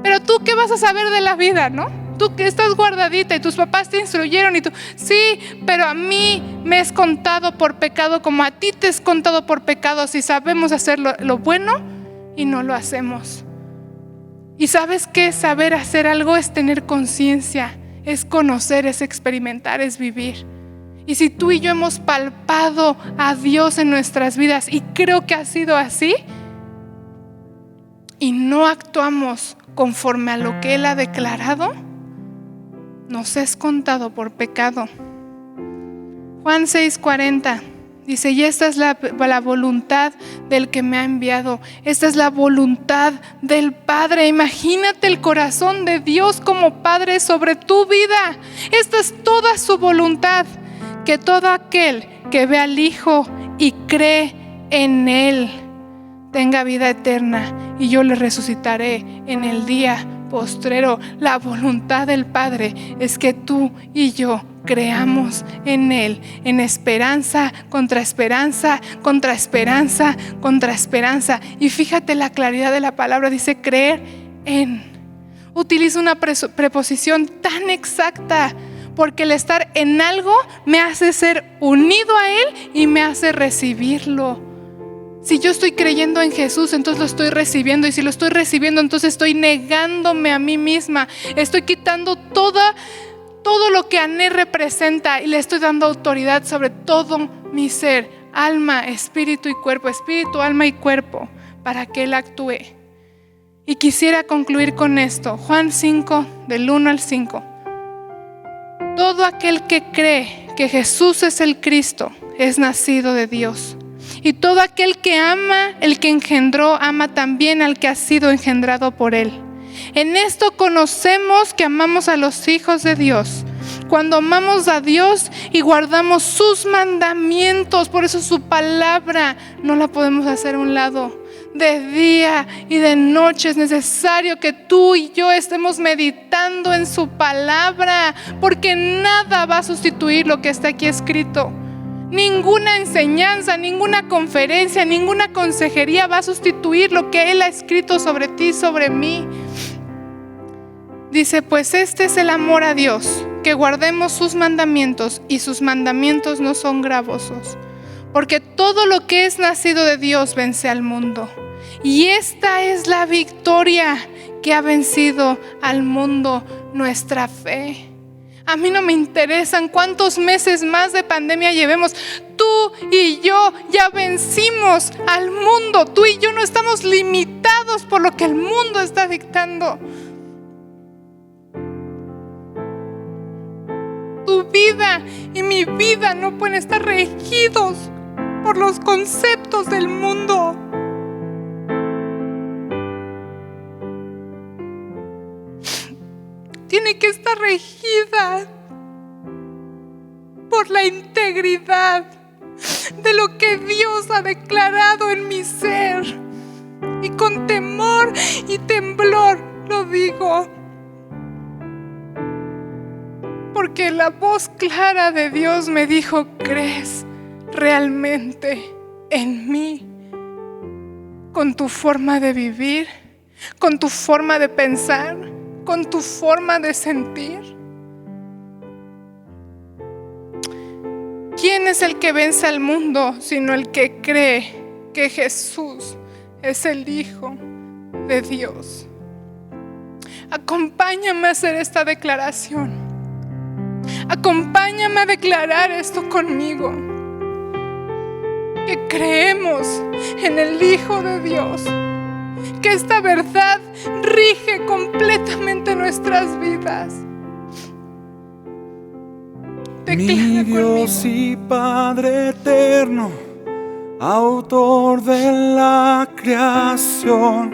Pero tú, ¿qué vas a saber de la vida, no? Tú que estás guardadita y tus papás te instruyeron y tú, sí, pero a mí me es contado por pecado como a ti te es contado por pecado. Si sabemos hacer lo bueno y no lo hacemos. Y ¿sabes qué? Saber hacer algo es tener conciencia, es conocer, es experimentar, es vivir. Y si tú y yo hemos palpado a Dios en nuestras vidas, y creo que ha sido así, y no actuamos conforme a lo que Él ha declarado, nos es contado por pecado. Juan 6:40 dice, y esta es la voluntad del que me ha enviado. Esta es la voluntad del Padre. Imagínate el corazón de Dios como Padre sobre tu vida. Esta es toda su voluntad, que todo aquel que ve al Hijo y cree en Él tenga vida eterna, y yo le resucitaré en el día postrero. La voluntad del Padre es que tú y yo creamos en Él, en esperanza, contra esperanza, contra esperanza, contra esperanza. Y fíjate la claridad de la palabra, dice creer en. Utiliza una preposición tan exacta, porque el estar en algo me hace ser unido a Él y me hace recibirlo. Si yo estoy creyendo en Jesús, entonces lo estoy recibiendo. Y si lo estoy recibiendo, entonces estoy negándome a mí misma. Estoy quitando todo lo que Ané representa y le estoy dando autoridad sobre todo mi ser, alma, espíritu y cuerpo, espíritu, alma y cuerpo, para que Él actúe. Y quisiera concluir con esto. Juan 5, del 1 al 5. Todo aquel que cree que Jesús es el Cristo es nacido de Dios. Y todo aquel que ama, el que engendró, ama también al que ha sido engendrado por Él. En esto conocemos que amamos a los hijos de Dios, cuando amamos a Dios y guardamos sus mandamientos. Por eso su palabra no la podemos hacer a un lado. De día y de noche es necesario que tú y yo estemos meditando en su palabra, porque nada va a sustituir lo que está aquí escrito. Ninguna enseñanza, ninguna conferencia, ninguna consejería va a sustituir lo que Él ha escrito sobre ti, sobre mí. Dice, pues este es el amor a Dios, que guardemos sus mandamientos, y sus mandamientos no son gravosos. Porque todo lo que es nacido de Dios vence al mundo. Y esta es la victoria que ha vencido al mundo, nuestra fe. A mí no me interesan cuántos meses más de pandemia llevemos. Tú y yo ya vencimos al mundo. Tú y yo no estamos limitados por lo que el mundo está dictando. Tu vida y mi vida no pueden estar regidos por los conceptos del mundo. Tiene que estar regida por la integridad de lo que Dios ha declarado en mi ser. Y con temor y temblor lo digo, porque la voz clara de Dios me dijo, ¿crees realmente en mí? Con tu forma de vivir, con tu forma de pensar, con tu forma de sentir. ¿Quién es el que vence al mundo sino el que cree que Jesús es el Hijo de Dios? Acompáñame a hacer esta declaración. Acompáñame a declarar esto conmigo. Que creemos en el Hijo de Dios. Que esta verdad rige completamente nuestras vidas. Mi Dios y Padre eterno, autor de la creación,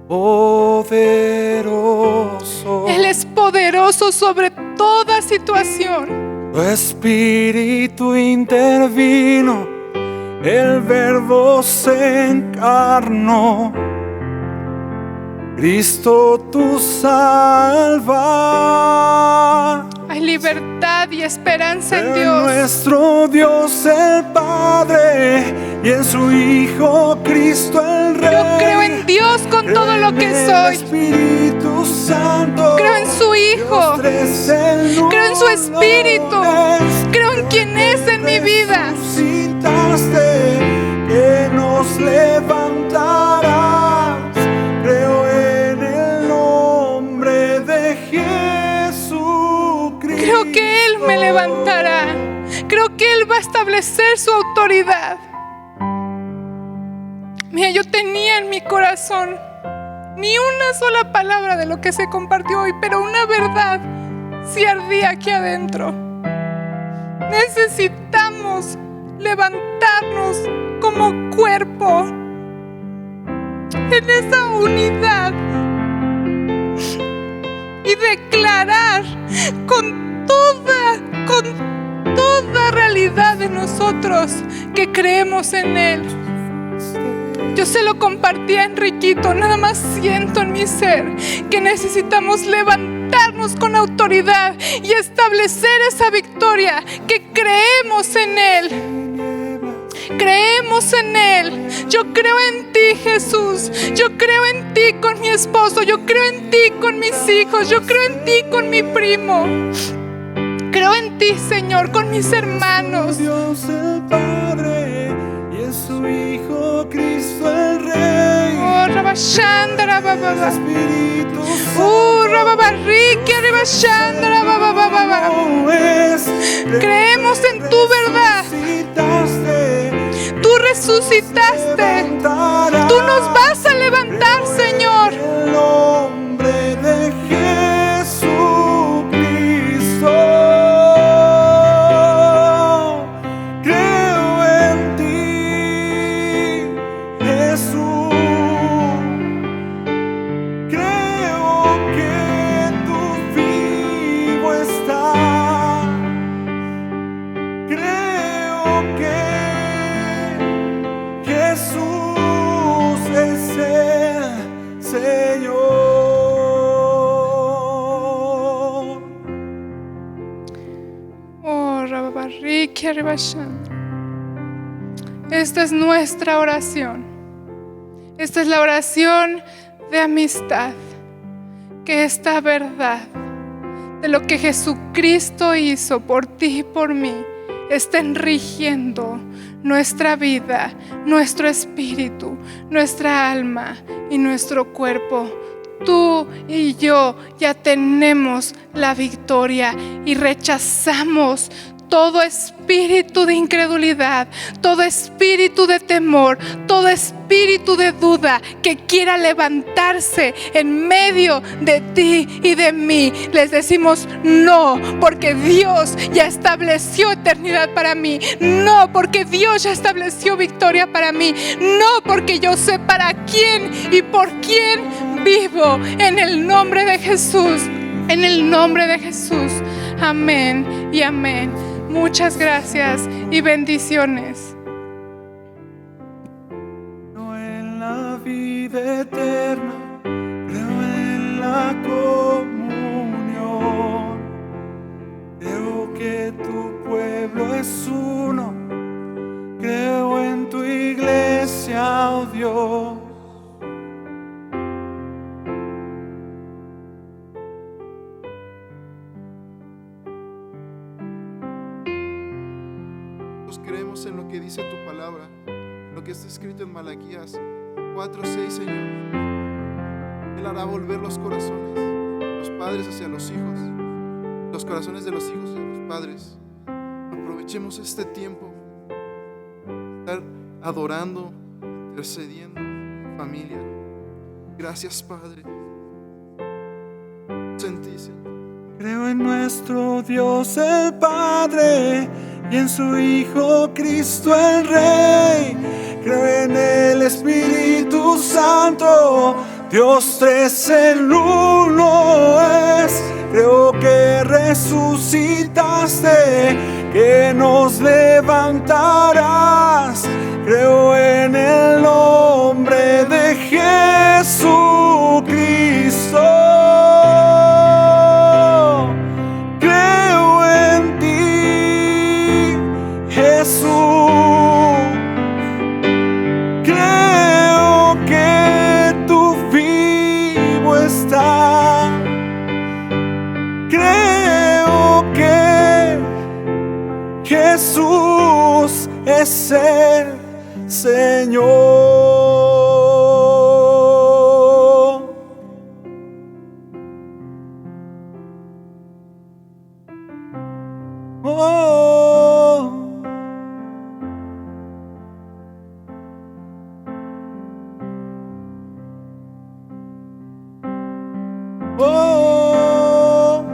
poderoso. Él es poderoso sobre toda situación. Tu espíritu intervino el Verbo se encarnó. Cristo tu salva. Hay libertad y esperanza en En Dios. nuestro Dios el Padre y en su Hijo Cristo el Rey. Yo creo en Dios con todo lo que soy. Espíritu Santo. Creo en su Hijo. Creo en su Espíritu. Creo en quien es en mi vida. Resucitaste, que nos levantarás. Creo en el nombre de Jesucristo. Creo que Él me levantará. Creo que Él va a establecer su autoridad. Mira, yo tenía en mi corazón ni una sola palabra de lo que se compartió hoy, pero una verdad sí ardía aquí adentro. Necesitamos levantarnos como cuerpo en esa unidad y declarar con toda realidad de nosotros que creemos en Él. Yo se lo compartí a Enriquito, nada más siento en mi ser que necesitamos levantarnos con autoridad y establecer esa victoria, que creemos en Él. Creemos en Él. Yo creo en ti, Jesús. Yo creo en ti con mi esposo. Yo creo en ti con mis hijos. Yo creo en ti con mi primo. Creo en ti, Señor, con mis hermanos. Dios el Padre y en su Hijo Cristo el Rey. Oh, Rabashandara, bababa. Espíritu Oh, Rababarrique, Rabashandara, bababa. Creemos en tu verdad. Tú resucitaste. Tú nos vas a levantar, Señor. En el nombre de Jesucristo. Creo en ti, Jesús. Creo que tú vivo estás. Creo que Jesús es el Señor. Oh, Rababarrique, Rabashandara. Esta es nuestra oración. Esta es la oración de amistad. Que esta verdad de lo que Jesucristo hizo por ti y por mí estén rigiendo nuestra vida, nuestro espíritu, nuestra alma y nuestro cuerpo. Tú y yo ya tenemos la victoria y rechazamos todo espíritu de incredulidad, todo espíritu de temor, todo espíritu de duda que quiera levantarse en medio de ti y de mí. Les decimos no, porque Dios ya estableció eternidad para mí. No, porque Dios ya estableció victoria para mí. No, porque yo sé para quién y por quién vivo. En el nombre de Jesús. En el nombre de Jesús. Amén y amén. Muchas gracias y bendiciones. Creo en la vida eterna, creo en la comunión. Creo que tu pueblo es uno, creo en tu iglesia, oh Dios. Creemos en lo que dice tu palabra, lo que está escrito en Malaquías 4:6, Señor. Él hará volver los corazones, los padres hacia los hijos, los corazones de los hijos hacia los padres. Aprovechemos este tiempo, estar adorando, intercediendo, familia. Gracias, Padre. En ti, Señor. Creo en nuestro Dios el Padre y en su Hijo Cristo el Rey. Creo en el Espíritu Santo, Dios tres en uno es. Creo que resucitaste, que nos levantarás. creo en el nombre de Jesucristo. Creo en ti, Jesús. Creo que tú vivo estás. Creo que Jesús es el Señor. Oh. Oh.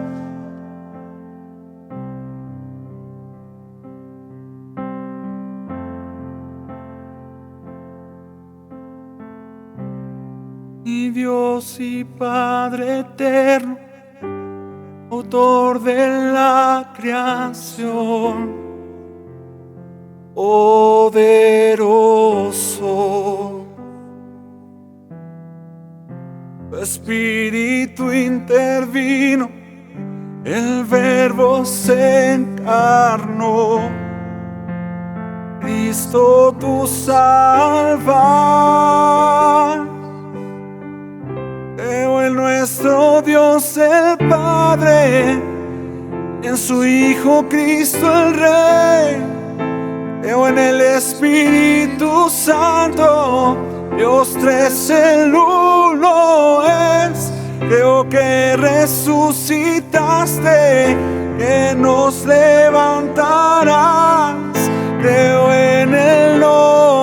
Mi Dios y Padre eterno, autor de la creación, poderoso, tu Espíritu intervino, el Verbo se encarnó, Cristo tu salvas. Creo en nuestro Dios el Padre, en su Hijo Cristo el Rey. Creo en el Espíritu Santo, Dios tres el uno es. Creo que resucitaste, que nos levantarás. Creo en el nombre